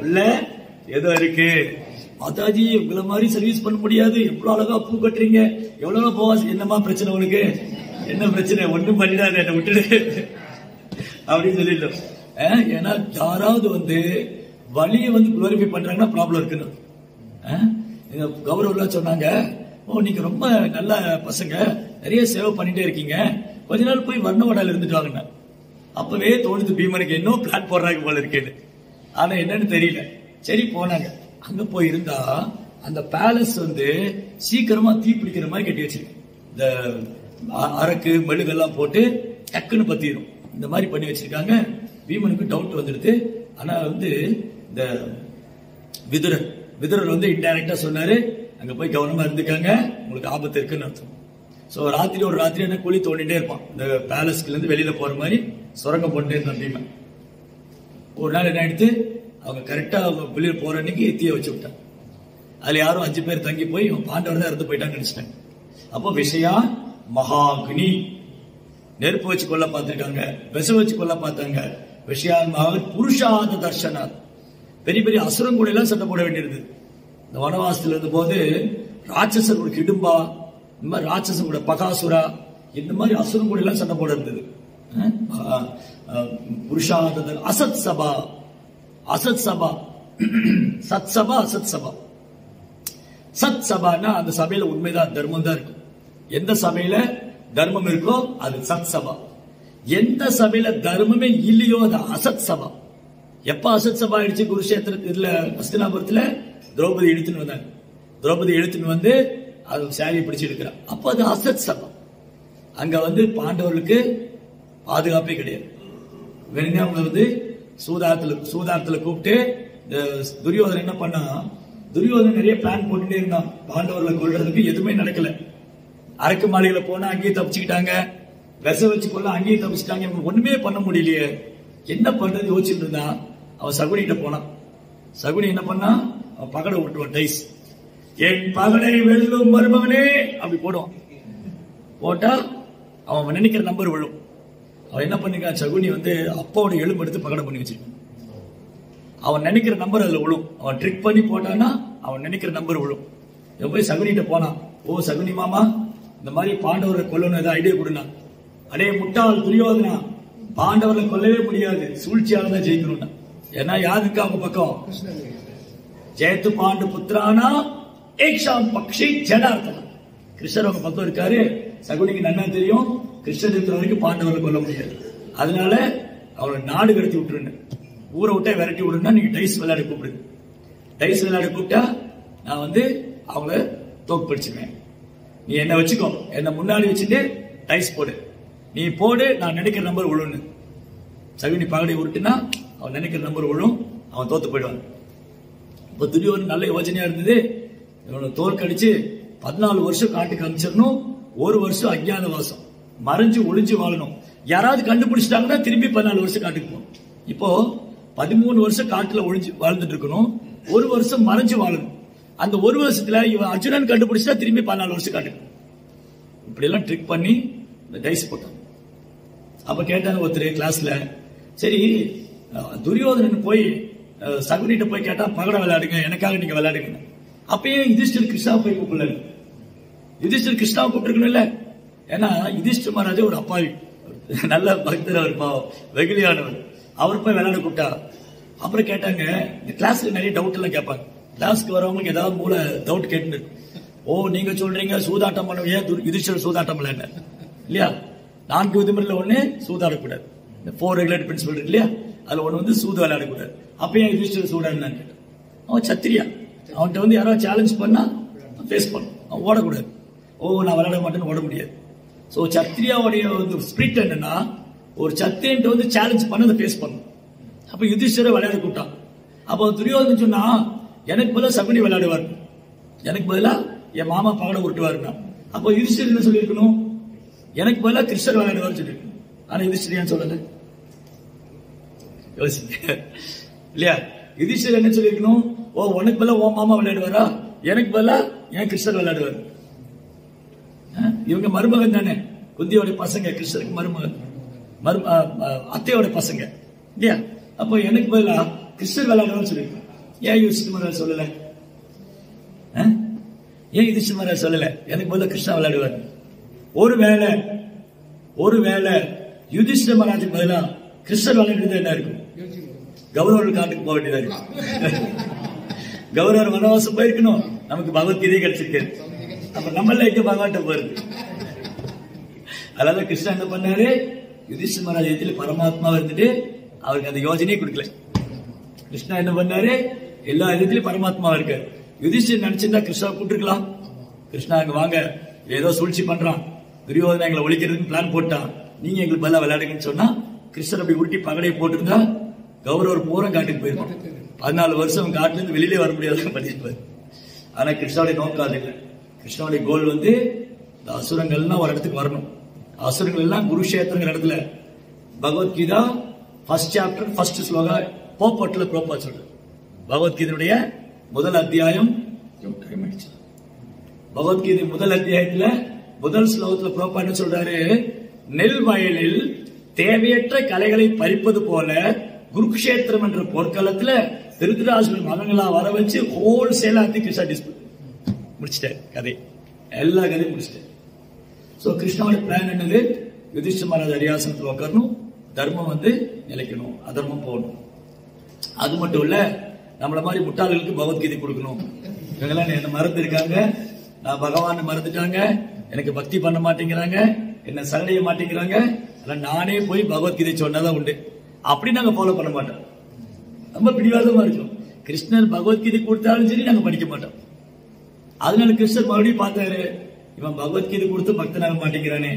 Speaker 1: இல்ல, ஏதோ இருக்கு, மாதாஜி உங்களை மாதிரி சர்வீஸ் பண்ண முடியாது, எவ்வளவு அழகா பூ கட்டுறீங்க, எவ்வளவு போவா, என்னமா பிரச்சனை உனக்கு, என்ன பிரச்சனை, ஒண்ணும் பண்ணிடாது, என்ன விட்டுடு அப்படின்னு சொல்லிட்டோம். ஏன்னா யாராவது வந்து வலிய வந்து குளோரிஃபை பண்றாங்கன்னா ப்ராப்ளம் இருக்குன்னு. கௌரவம் சொன்னாங்க, ஓ நீங்க ரொம்ப நல்ல பசங்க, நிறைய சேவை பண்ணிட்டே இருக்கீங்க, கொஞ்ச நாள் போய் வர்ணவடால இருந்துட்டு வாங்க. அப்பவே தோணுது பீமனுக்கு இன்னும் பிளான் போடுறாங்க போல இருக்கேன்னு. ஆனா என்னன்னு தெரியல. சரி போனாங்க. அங்க போய் இருந்தா அந்த பேலஸ் வந்து சீக்கிரமா தீ பிடிக்கிற மாதிரி கட்டி வச்சிருக்கு. இந்த அரக்கு மெழுகெல்லாம் போட்டு டக்குன்னு பத்திரும், இந்த மாதிரி பண்ணி வச்சிருக்காங்க. பீமனுக்கு டவுட் வந்துடுது. ஆனா வந்து இந்த விதுரர் வந்து இன்டைரக்டா சொன்னாரு, அங்க போய் கவனமா இருந்துக்காங்க, உங்களுக்கு ஆபத்து இருக்குன்னு அர்த்தம். சோ ஒரு ராத்திரி என்ன குழி தோண்டிட்டே இருப்பான், இந்த பேலஸ்ல இருந்து வெளியில போற மாதிரி சுரங்கம் போட்டே இருந்தான் பீமன். ஒரு நாள் என்ன எடுத்து அவங்க கரெக்டா அவங்க வெளியில போற அன்னைக்கு தீய வச்சு விட்டாங்க. அதுல யாரும் 5 பேர் தங்கி போய் பாண்டவர் தான் இறந்து போயிட்டான்னு நினைச்சிட்டாங்க. அப்போ விஷயா மகாக்னி, நெருப்பு வச்சு கொல்ல பார்த்திருக்காங்க, விஷம் வச்சு கொல்ல பார்த்தாங்க. விஷயான் மகன் புருஷாத தர்ஷனாத், பெரிய பெரிய அசுரம் கூட எல்லாம் சண்டை போட வேண்டியிருது. இந்த வனவாசத்துல இருந்த போது ராட்சசர் கூட கிடும்பா, இந்த மாதிரி ராட்சசன் கூட பகாசுரா, இந்த மாதிரி அசுரம் கூட எல்லாம் சண்டை போட இருந்தது. புருஷாத அசத் சபா, அசத் சபா, சத் சபா, அசத் சபா. சத் சபான்னா அந்த சபையில உண்மைதான், தர்மம் தான் இருக்கும். எந்த சபையில தர்மம் இருக்கோ அது சத் சபா. எந்த சபையில தர்மமே இல்லையோ அது அசத் சபா. எப்ப அசத் சபா ஆயிடுச்சு, குருஷேத்திரத்துல ஹஸ்தினாபுரத்துல திரௌபதி இழுத்துன்னு வந்தாங்க. திரௌபதி இழுத்துன்னு வந்து அது சாரியை பிடிச்சு எடுக்கிறான். அப்ப அது அசத் சபா. அங்க வந்து பாண்டவர்களுக்கு பாதுகாப்பே கிடையாது. வேணுங்க அவங்க வந்து சூதாரத்துல கூப்பிட்டு இந்த துரியோதனன் என்ன பண்ணா, துரியோதனன் நிறைய பிளான் போட்டுட்டே இருந்தான் பாண்டவர்களை கொல்றதுக்கு, எதுவுமே நடக்கல. அரக்கு மாளிகையில போனா அங்கேயே தப்பிச்சுக்கிட்டாங்க, விஷ வச்சு கொள்ள அங்கேயே தப்பிச்சுட்டாங்க, ஒண்ணுமே பண்ண முடியலையே, என்ன பண்றது யோசிச்சுட்டு இருந்தான். அவன் சகுனிகிட்ட போனான். சகுனி என்ன பண்ணா, அவன் பகடை விட்டுவான், டைஸ், என் பகடை வெல்லும் மருமகனே அப்படி போடுவான். போட்டா அவன் நினைக்கிற நம்பர் விழும். அவன் என்ன பண்ணிருக்கான், சகுனி வந்து அப்பாவோட எலும்பு எடுத்து பகடை பண்ணி வச்சிருக்கான். அவன் நினைக்கிற நம்பர் அதுல விழும். அவன் ட்ரிக் பண்ணி போட்டான்னா அவன் நினைக்கிற நம்பர் விழும். இவன் போய் சகுனிகிட்ட போனான். ஓ சகுனி மாமா, இந்த மாதிரி பாண்டவரை கொல்லணும் ஏதாவது ஐடியா கொடுனா. அடே முட்டாள் துரியோதனா, பாண்டவரை கொல்லவே முடியாது, சூழ்ச்சியாக தான் ஜெயிக்கணும்னா. ஏன்னா யாருக்கு அவங்க பக்கம், ஜெயத்து பாண்டு புத்திரானா ஏக்ஷாம் பக்ஷி ஜனார்த்தனா, கிருஷ்ணர் அவங்க பக்கம் இருக்காரு. சகுனிக்கு நன்னா தெரியும், கிருஷ்ணர் இருக்கிற வரைக்கும் பாண்டவரை கொல்ல முடியாது. அதனால அவரை நாடு கடத்தி விட்டுருன்னு, ஊரை விட்டா விரட்டி விடுனா, நீங்க டைஸ் விளையாட கூப்பிடுங்க. டைஸ் விளையாட கூப்பிட்டா நான் வந்து அவங்கள தோற்கடிச்சுவேன். நீ என்ன வச்சுக்கோ, என்ன முன்னாடி வச்சுட்டு டைஸ் போடு, நீ போடு, நான் நினைக்கிற நம்பர் விழுன்னு. சகுனி பகடை உருட்டுனா அவன் நினைக்கிற நம்பர் விழும், அவன் தோத்து போயிடுவான். இப்ப துரியோதனன் நல்ல யோசனையா இருந்தது, இவனை தோற்கடிச்சு 14 வருஷம் காட்டுக்கு அனுப்பிச்சிடணும், 1 வருஷம் அஞ்ஞாத வாசம், மறைஞ்சு ஒளிஞ்சு வாழணும். யாராவது கண்டுபிடிச்சிட்டாங்கன்னா திரும்பி 14 வருஷம் காட்டுக்கு போகணும். இப்போ 13 வருஷம் காட்டுல ஒளிஞ்சு வாழ்ந்துட்டு இருக்கணும், 1 வருஷம் மறைஞ்சு வாழணும். அந்த 1 வருஷத்துல இவன் அர்ஜுனன் கண்டுபிடிச்சா திரும்பி 14 வருஷம் காட்டுக்கு. இப்படி எல்லாம் ட்ரிக் பண்ணி இந்த டைஸ் போட்டான். அப்ப கேட்டாங்க ஒருத்தர் கிளாஸ்ல, சரி துரியோதனன் போய் சகுனிட்ட போய் கேட்டா பகட விளையாடுங்க, எனக்காக நீங்க விளையாடுங்க. அப்பயே யுதிஷ்டர் கிருஷ்ணா போய் கூப்பிடல. யுதிஷ்டர் கிருஷ்ணாவை கூப்பிட்டுருக்கணும்ல. ஏன்னா யுதிஷ்டர் மகாராஜா ஒரு அப்பாவி, நல்ல பக்தர், அவர் பாவம் வெகுளியானவர். அவர் போய் விளையாட கூப்பிட்டா. அப்புறம் கேட்டாங்க, இந்த கிளாஸ்ல நிறைய டவுட் எல்லாம் கேட்பாங்க. கிளாஸ்க்கு வரவங்களுக்கு ஏதாவது மூல டவுட் கேட்டு, ஓ நீங்க சொல்றீங்க சூதாட்டம் பண்ணுவீங்க, யுதிஷ்டர் சூதாட்டம் விளையாட இல்லையா? 4 விதிமுறையில ஒண்ணு சூதாடக்கூடாது. இந்த 4 ரெகுலேட் பிரின்சிபல் இருக்கு இல்லையா, அதுல ஒண்ணு வந்து சூது விளையாடக்கூடாது. அப்பயே யுதிஷ்டர் சூதாடினான்னு கேட்டான். அவன் சத்திரியா, அவன்கிட்ட வந்து யாராவது சேலஞ்ச் பண்ணா ஃபேஸ் பண்ணும், அவன் ஓடக்கூடாது. ஓ நான் விளையாட மாட்டேன்னு ஓட முடியாது. சோ சத்திரியாவுடைய ஸ்பிரிட் என்னன்னா, ஒரு சத்திரியன்ட்ட வந்து சேலஞ்ச் பண்ண அதை ஃபேஸ் பண்ணும். அப்ப யுதிஷ்டரை விளையாட கூட்டான். அப்போ துரியோதனன் சொன்னா, எனக்கு பதிலா சகுனி விளையாடுவார், எனக்கு பதிலா என் மாமா பகட உருட்டுவாருன்னா. அப்போ யுதிஷ்டர் என்ன சொல்லியிருக்கணும், எனக்கு பதிலா கிருஷ்ணர் விளையாடுவார் சொல்லியிருக்கணும். ஆனா யுதிஷ்டர் ஏன் சொல்லல? யோசிங்க இல்லையா? யுதிஷ்டர் என்ன சொல்லியிருக்கணும், ஓ உனக்கு பதிலா ஓ மாமா விளையாடுவாரா, எனக்கு பதிலா ஏன் கிருஷ்ணர் விளையாடுவார். இவங்க மருமகன் தானே, குந்தியோட பசங்க, கிருஷ்ணருக்கு மருமகன், அத்தையோட பசங்க இல்லையா? அப்போ எனக்கு பதிலா கிருஷ்ணர் விளையாடுவான்னு சொல்லியிருக்கணும். ஏன் யுதிஷ்டர் மகாராஜ் சொல்லல? ஏன் யுதிஷ்டர் மகாராஜ் சொல்லல எனக்கு பதிலா கிருஷ்ணா விளையாடுவார்? ஒருவேளை யுதிஷ்டர் மகாராஜுக்கு பதிலா கிருஷ்ணர் விளையாடுறது என்ன இருக்கும்? கௌரவர் காட்டுக்கு போக வேண்டியதா இருக்கு. கௌரவர் வனவாசம் போயிருக்கணும், நமக்கு பகவத்கீதை கிடைச்சிருக்கு. அப்ப நம்மள எங்க பகவான்கிட்ட போறது? அதனால கிருஷ்ணா என்ன பண்ணாரு, யுதிஷ்டர் மகாராஜ் இடத்துல பரமாத்மா இருந்துட்டு அவருக்கு அந்த யோஜனையே கொடுக்கல. கிருஷ்ணா என்ன பண்ணாரு, எல்லா இடத்துலயும் பரமாத்மா இருக்கு. யுதிஷ்டர் நினைச்சிருந்தா கிருஷ்ணா கூப்பிட்டுருக்கலாம். கிருஷ்ணா அங்க வாங்க, ஏதோ சூழ்ச்சி பண்றான், துரியோதனை எங்களை ஒழிக்கிறதுக்கு பிளான் போட்டான், நீங்க எங்களுக்கு பதிலா விளையாடுங்கன்னு சொன்னா கிருஷ்ணர் அப்படி உருட்டி பகடையை போட்டிருந்தா கௌரவர் பூரா காட்டுக்கு போயிருக்கோம். 14 வருஷம் காட்டுல இருந்து வெளியிலே வர முடியாத பண்ணிருப்பாரு. ஆனா கிருஷ்ணாவுடைய நோக்கம் அது இல்லை. கிருஷ்ணாவுடைய கோல் வந்து இந்த அசுரங்கள்லாம் ஒரு இடத்துக்கு வரணும். அசுரங்கள் எல்லாம் குருஷேத்திரங்கிற இடத்துல Bhagavad Gita first chapter first shloka போப்பட்டுல ப்ரோப்பா சொல்ற பகவத்கீதையுடைய முதல் அத்தியாயம். பகவத்கீதை முதல் அத்தியாயத்துல முதல் ஸ்லோகத்துல ப்ரோப்பா என்ன சொல்றாரு, நெல் வயலில் தேவையற்ற கலைகளை பறிப்பது போல குருக்ஷேத்திரம் என்ற போர்க்களத்துல திருதராஷ்டிரன் மகங்களா வர வச்சு ஹோல்சேலா கிருஷ்ணா டிஸ்பிளே முடிச்சிட்டாரு. கதை எல்லா கதையும் முடிச்சிட்டாரு. சோ கிருஷ்ணாவோட பிளான் என்னது, யுதிஷ்டர் மகாராஜ் அரியாசனத்தில் உட்காரணும், தர்மம் வந்து நிலைக்கணும், அதர்மம் போகணும். அது மட்டும் இல்ல, நம்மள மாதிரி முட்டாள்களுக்கு பகவத்கீதை கொடுக்கணும். இவங்கெல்லாம் என்ன மறந்து இருக்காங்க, நான் பகவான் மறந்துட்டாங்க, எனக்கு பக்தி பண்ண மாட்டேங்கிறாங்க, என்ன சரடைய மாட்டேங்கிறாங்க, நானே போய் பகவத்கீதை சொன்னதான் உண்டு. அப்படி நாங்க ஃபாலோ பண்ண மாட்டோம். ரொம்ப பிடிவாதமா இருக்கும். கிருஷ்ணர் பகவத்கீதை கொடுத்தாலும் சரி நாங்க படிக்க மாட்டோம். அதனால கிருஷ்ணர் மறுபடியும் பார்த்தாரு, இவன் பகவத்கீதை கொடுத்து பக்தனாக மாட்டேங்கிறானே.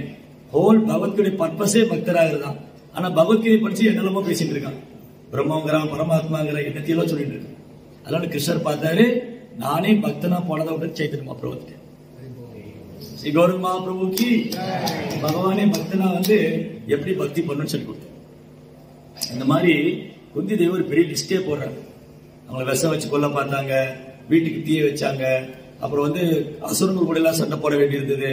Speaker 1: ஹோல் பகவத்கீதை பர்பஸே பக்தராகிறதான். ஆனா பகவத்கீதை படிச்சு என்னெல்லாமோ பேசிட்டு இருக்கான், பிரம்மங்கிறான் பரமாத்மாங்கிற எண்ணத்தையெல்லாம் சொல்லிட்டு இருக்கான். அதனால கிருஷ்ணர் பார்த்தாரு, நானே பக்தனா போனதை விட சைத்தன்ய மகாபிரபு ஸ்ரீ கௌரவ மகாபிரபுக்கு பகவானே பக்தனா வந்து எப்படி பக்தி பண்ணணும்னு சொல்லி கொடுத்தாரு. இந்த மாதிரி குந்தி தேவி ஒரு பெரிய லிஸ்டே போடுறாங்க. அவங்களை விஷம் வச்சு கொல்ல பார்த்தாங்க, வீட்டுக்கு தீய வச்சாங்க, அப்புறம் வந்து அசுரங்கள் கூட எல்லாம் சண்டை போட வேண்டி இருந்தது.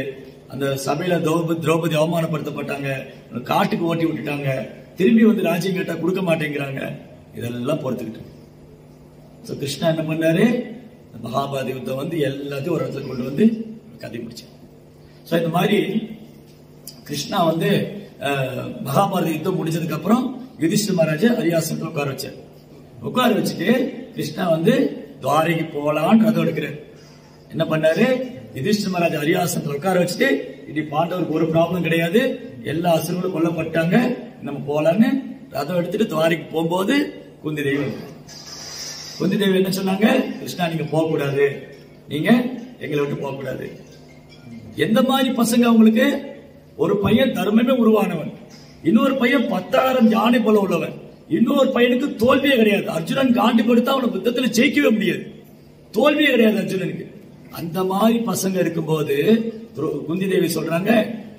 Speaker 1: அந்த சபையில திரௌபதி அவமானப்படுத்தப்பட்டாங்க, காட்டுக்கு ஓட்டி விட்டுட்டாங்க, திரும்பி வந்து ராஜ்யம் கேட்டா கொடுக்க மாட்டேங்கிறாங்க. இதெல்லாம் பொறுத்துக்கிட்டு கிருஷ்ணா என்ன பண்ணாரு, மகாபாரத யுத்தம் வந்து எல்லாத்தையும் ஒரு இடத்துல கொண்டு வந்து கதை முடிச்சார். சோ இந்த மாதிரி கிருஷ்ணா வந்து மகாபாரத யுத்தம் முடிச்சதுக்கு அப்புறம் யுதிஷ்டர் மகாராஜா அரியாசனத்தில் உட்கார வச்சுட்டு கிருஷ்ணா வந்து துவாரைக்கு போலான்னு ரதம் எடுக்கிறார். என்ன பண்ணாரு, யுதிஷ்டர் மகாராஜா அரியாசனத்தில் உட்கார வச்சுட்டு, இனி பாண்டவருக்கு ஒரு ப்ராப்ளம் கிடையாது, எல்லா அசுரங்களும் கொல்லப்பட்டாங்க, நம்ம போலான்னு ரதம் எடுத்துட்டு துவாரைக்கு போகும்போது குந்தி தேவி என்ன சொன்னாங்க, கிருஷ்ணா நீங்க போக கூடாது, நீங்க எங்களை விட்டு போக கூடாது. எந்த மாதிரி பசங்க அவங்களுக்கு, ஒரு பையன் தர்மமே உருவானவன், இன்னொரு பையன் 10,000 யானை போல உள்ளவன், இன்னொரு பையனுக்கு தோல்வியே கிடையாது. அர்ஜுனன் காண்டு கொடுத்தா அவனை யுத்தத்துல ஜெயிக்கவே முடியாது, தோல்வியே கிடையாது அர்ஜுனனுக்கு. அந்த மாதிரி பசங்க இருக்கும்போது குந்தி தேவி சொல்றாங்க,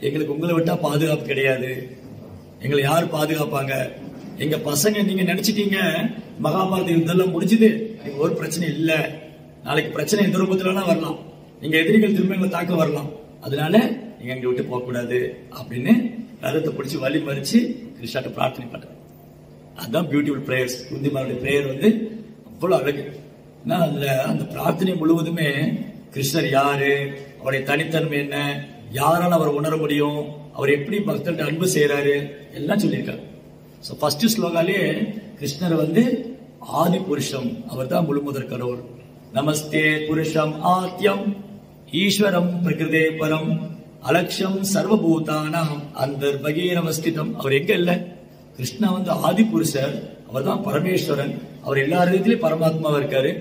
Speaker 1: எங்களுக்கு உங்களை விட்டா பாதுகாப்பு கிடையாது, எங்களை யாரு பாதுகாப்பாங்க, எங்க பசங்க நீங்க நினைச்சிட்டீங்க மகாபாரத யுத்தம் முடிஞ்சது, ஒரு பிரச்சனை இல்ல, நாளைக்கு பிரச்சனை எந்த ரூபத்துல வரலாம், நீங்க எதிரிகள் திரும்ப எங்களை தாக்க வரலாம், அதனால நீங்க எங்க விட்டு போக கூடாது அப்படின்னு ரதத்தை பிடிச்சி வழி மறிச்சு கிருஷ்ணாட்ட பிரார்த்தனை பண்றாங்க. அதுதான் பியூட்டிஃபுல் பிரேயர்ஸ். குந்திமாருடைய பிரேயர் வந்து அவ்வளவு அழகு. அதுல அந்த பிரார்த்தனை முழுவதுமே கிருஷ்ணர் யாரு, அவருடைய தனித்தன்மை என்ன, யாரால அவர் உணர முடியும், அவர் எப்படி பக்தர்கிட்ட அன்பு செய்யறாரு எல்லாம் சொல்லியிருக்காரு. ஃபர்ஸ்ட் ஸ்லோகாலே கிருஷ்ணர் வந்து ஆதி புருஷம், அவர் தான் முழுமுதற் கடவுள். நமஸ்தே புருஷம் ஆத்யம் ஈஸ்வரம் பிரகிருதே பரம் அலட்சம் சர்வபூதானாம் அந்தர்பகீரவஸ்திதம். அவர் எங்க இல்ல, கிருஷ்ணா வந்து ஆதி புருஷர், அவர் தான் பரமேஸ்வரன், அவர் எல்லா இடத்துலயும் பரமாத்மாவா இருக்காரு.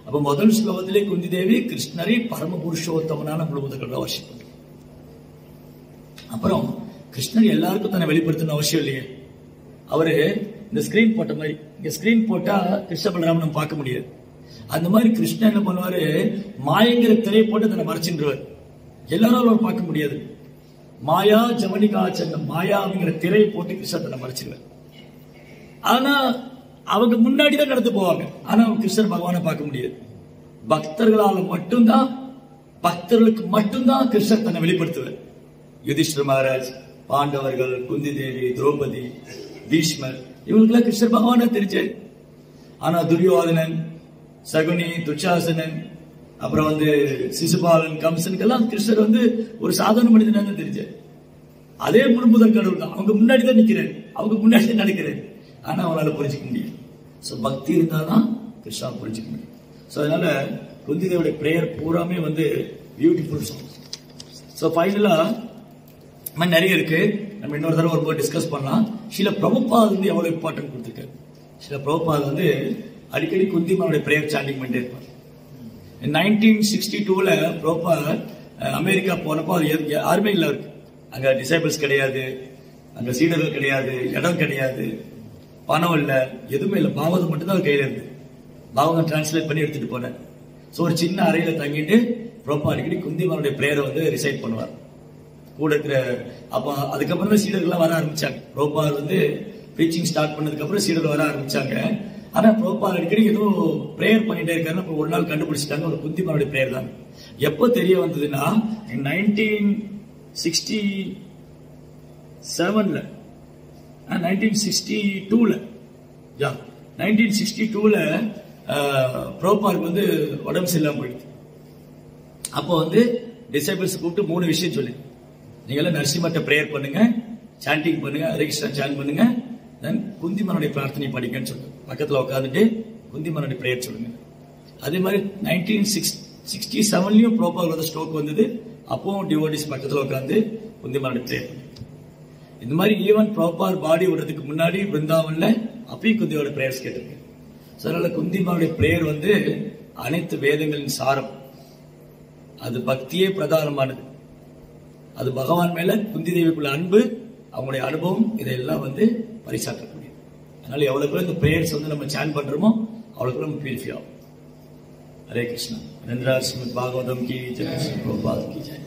Speaker 1: அப்ப முதல் ஸ்லோகத்திலே குந்தி தேவி கிருஷ்ணரை பரம புருஷோத்தமனான முழுமுதற் கடவுளா வர்ஷிப் பண்றார். அப்புறம் கிருஷ்ணர் எல்லாருக்கும் தன்னை வெளிப்படுத்தணும் அவசியம் இல்லையே. அவரு இந்த ஸ்கிரீன் போட்ட மாதிரி, இங்க ஸ்கிரீன் போட்டா கிருஷ்ண பலராமன் நம்ம பார்க்க முடியாது. அந்த மாதிரி கிருஷ்ணன் என்ன பண்ணுவாரு, மாயங்கிற திரையை போட்டு தன்னை மறைச்சின்றார், எல்லாரும் அவர் பார்க்க முடியாது. மாயா ஜமனிகா சங்கம், மாயா அப்படிங்கிற திரையை போட்டு கிருஷ்ணன் தன்னை மறைச்சிருவார். ஆனா அவங்க முன்னாடி தான் நடந்து போவாங்க, ஆனா கிருஷ்ணர் பகவானை பார்க்க முடியாது. பக்தர்களால மட்டும்தான், பக்தர்களுக்கு மட்டும்தான் கிருஷ்ணர் தன்னை வெளிப்படுத்துவார். யுதிஷ்டிர மகாராஜ், பாண்டவர்கள், குந்தி தேவி, திரௌபதி, பீஷ்மர், இவங்களுக்கெல்லாம் கிருஷ்ணர் பகவானா தெரிஞ்சாரு. ஆனா துரியோதனன், சகுனி, துச்சாசனன், அப்புறம் வந்து சிசுபாலன், கம்சனுக்கெல்லாம் கிருஷ்ணர் வந்து ஒரு சாதாரண மனிதனா தான் தெரிஞ்சாரு. அதே முழுமுதற் கடவுள் தான், அவங்க முன்னாடி தான் நிக்கிறாரு, அவங்க முன்னாடி தான் நடக்கிறாரு, ஆனா அவனால புரிஞ்சுக்க முடியும். சோ பக்தி இருந்தாதான் கிருஷ்ணா புரிஞ்சுக்க முடியும். சோ அதனால குந்தி தேவியோட பிரேயர் பூராமே வந்து பியூட்டிஃபுல் சாங். சோ ஃபைனலா நிறைய இருக்கு, நம்ம இன்னொரு தடவை ஒரு டிஸ்கஸ் பண்ணலாம். சில பிரபுபாத் வந்து எவ்வளவு இம்பார்ட்டன்ட் கொடுத்திருக்காரு. சில பிரபுபாத் வந்து அடிக்கடி குந்திமாவுடைய பிரேயர் சாண்டிங் பண்ணிட்டே இருப்பார். 1962ல பிரபுபாத் அமெரிக்கா போனப்போ அது யாருமே இல்ல இருக்கு, அங்க டிசைபிள்ஸ் கிடையாது, அங்க சீடர்கள் கிடையாது, இடம் கிடையாது, பணம் இல்ல, எதுவுமே இல்ல, பாகவதம் மட்டும் தான் கையில இருக்கு. பாகவதம் டிரான்ஸ்லேட் பண்ணி எடுத்துட்டு போனேன். சோ ஒரு சின்ன அறையில தங்கிட்டு பிரபுபாத் அடிக்கடி குந்திமாவுடைய பிரேயரை வந்து ரிசைட் பண்ணுவார் கூட இருக்கிற. அப்ப அதுக்கப்புறம் தான் சீடர்கள் வர ஆரம்பிச்சாங்க. பிரபுபாத் வந்து பிரீச்சிங் ஸ்டார்ட் பண்ணதுக்கு அப்புறம் சீடர்கள் வர ஆரம்பிச்சாங்க. ஆனா பிரபுபாத் அடிக்கடி ஏதோ பிரேயர் பண்ணிட்டே இருக்காரு. ஒரு நாள் கண்டுபிடிச்சிட்டாங்க, ஒரு குந்திமாவுடைய பிரேயர் தான். எப்ப தெரிய வந்ததுன்னா 1967ல 1962ல பிரபுபாத் வந்து உடம்பு சரியில்லாம போயிடுது. அப்போ வந்து டிசைபிள்ஸ் கூப்பிட்டு 3 விஷயம் சொல்லி, நீங்க எல்லாம் நரசிம்மர்ட்ட பிரேயர் பண்ணுங்க, சாண்டிங் பண்ணுங்க, ஹரே கிருஷ்ணா சாண்ட் பண்ணுங்க, தென் குந்திமானுடைய பிரார்த்தனை படிங்கன்னு சொல்லுங்க. பக்கத்துல உட்காந்துட்டு குந்திமானுடைய பிரேயர் சொல்லுங்க. அதே மாதிரி 1967லயும் பிரபுபாத் வந்து ஸ்ட்ரோக் வந்தது. அப்பவும் டிவோடிஸ் பக்கத்துல உட்காந்து குந்திமானுடைய பிரேயர் பண்ணுங்க. இந்த மாதிரி ஈவன் பிரபுபாத் பாடி விடுறதுக்கு முன்னாடி பிருந்தாவன்ல அப்பயும் குந்தியோட பிரேயர்ஸ் கேட்டிருக்கு. அதனால குந்திமாவுடைய பிரேயர் வந்து அனைத்து வேதங்களின் சாரம், அது பக்தியே பிரதானமானது. அது பகவான் மேல குந்தி தேவிக்குள்ள அன்பு, அவங்களுடைய அனுபவம், இதெல்லாம் வந்து பரிசாற்றக்கூடியது. அதனால எவ்வளவுக்குள்ள இந்த பிரேயர்ஸ் வந்து நம்ம சாண்ட் பண்றோமோ அவ்வளவுக்குள்ள நம்ம பியூரிஃபை ஆகும். ஹரே கிருஷ்ணா. நந்திரா ஸ்ரீமத் பாகவதம் கி ஜெய், பிரபுபாத் கி ஜெய்.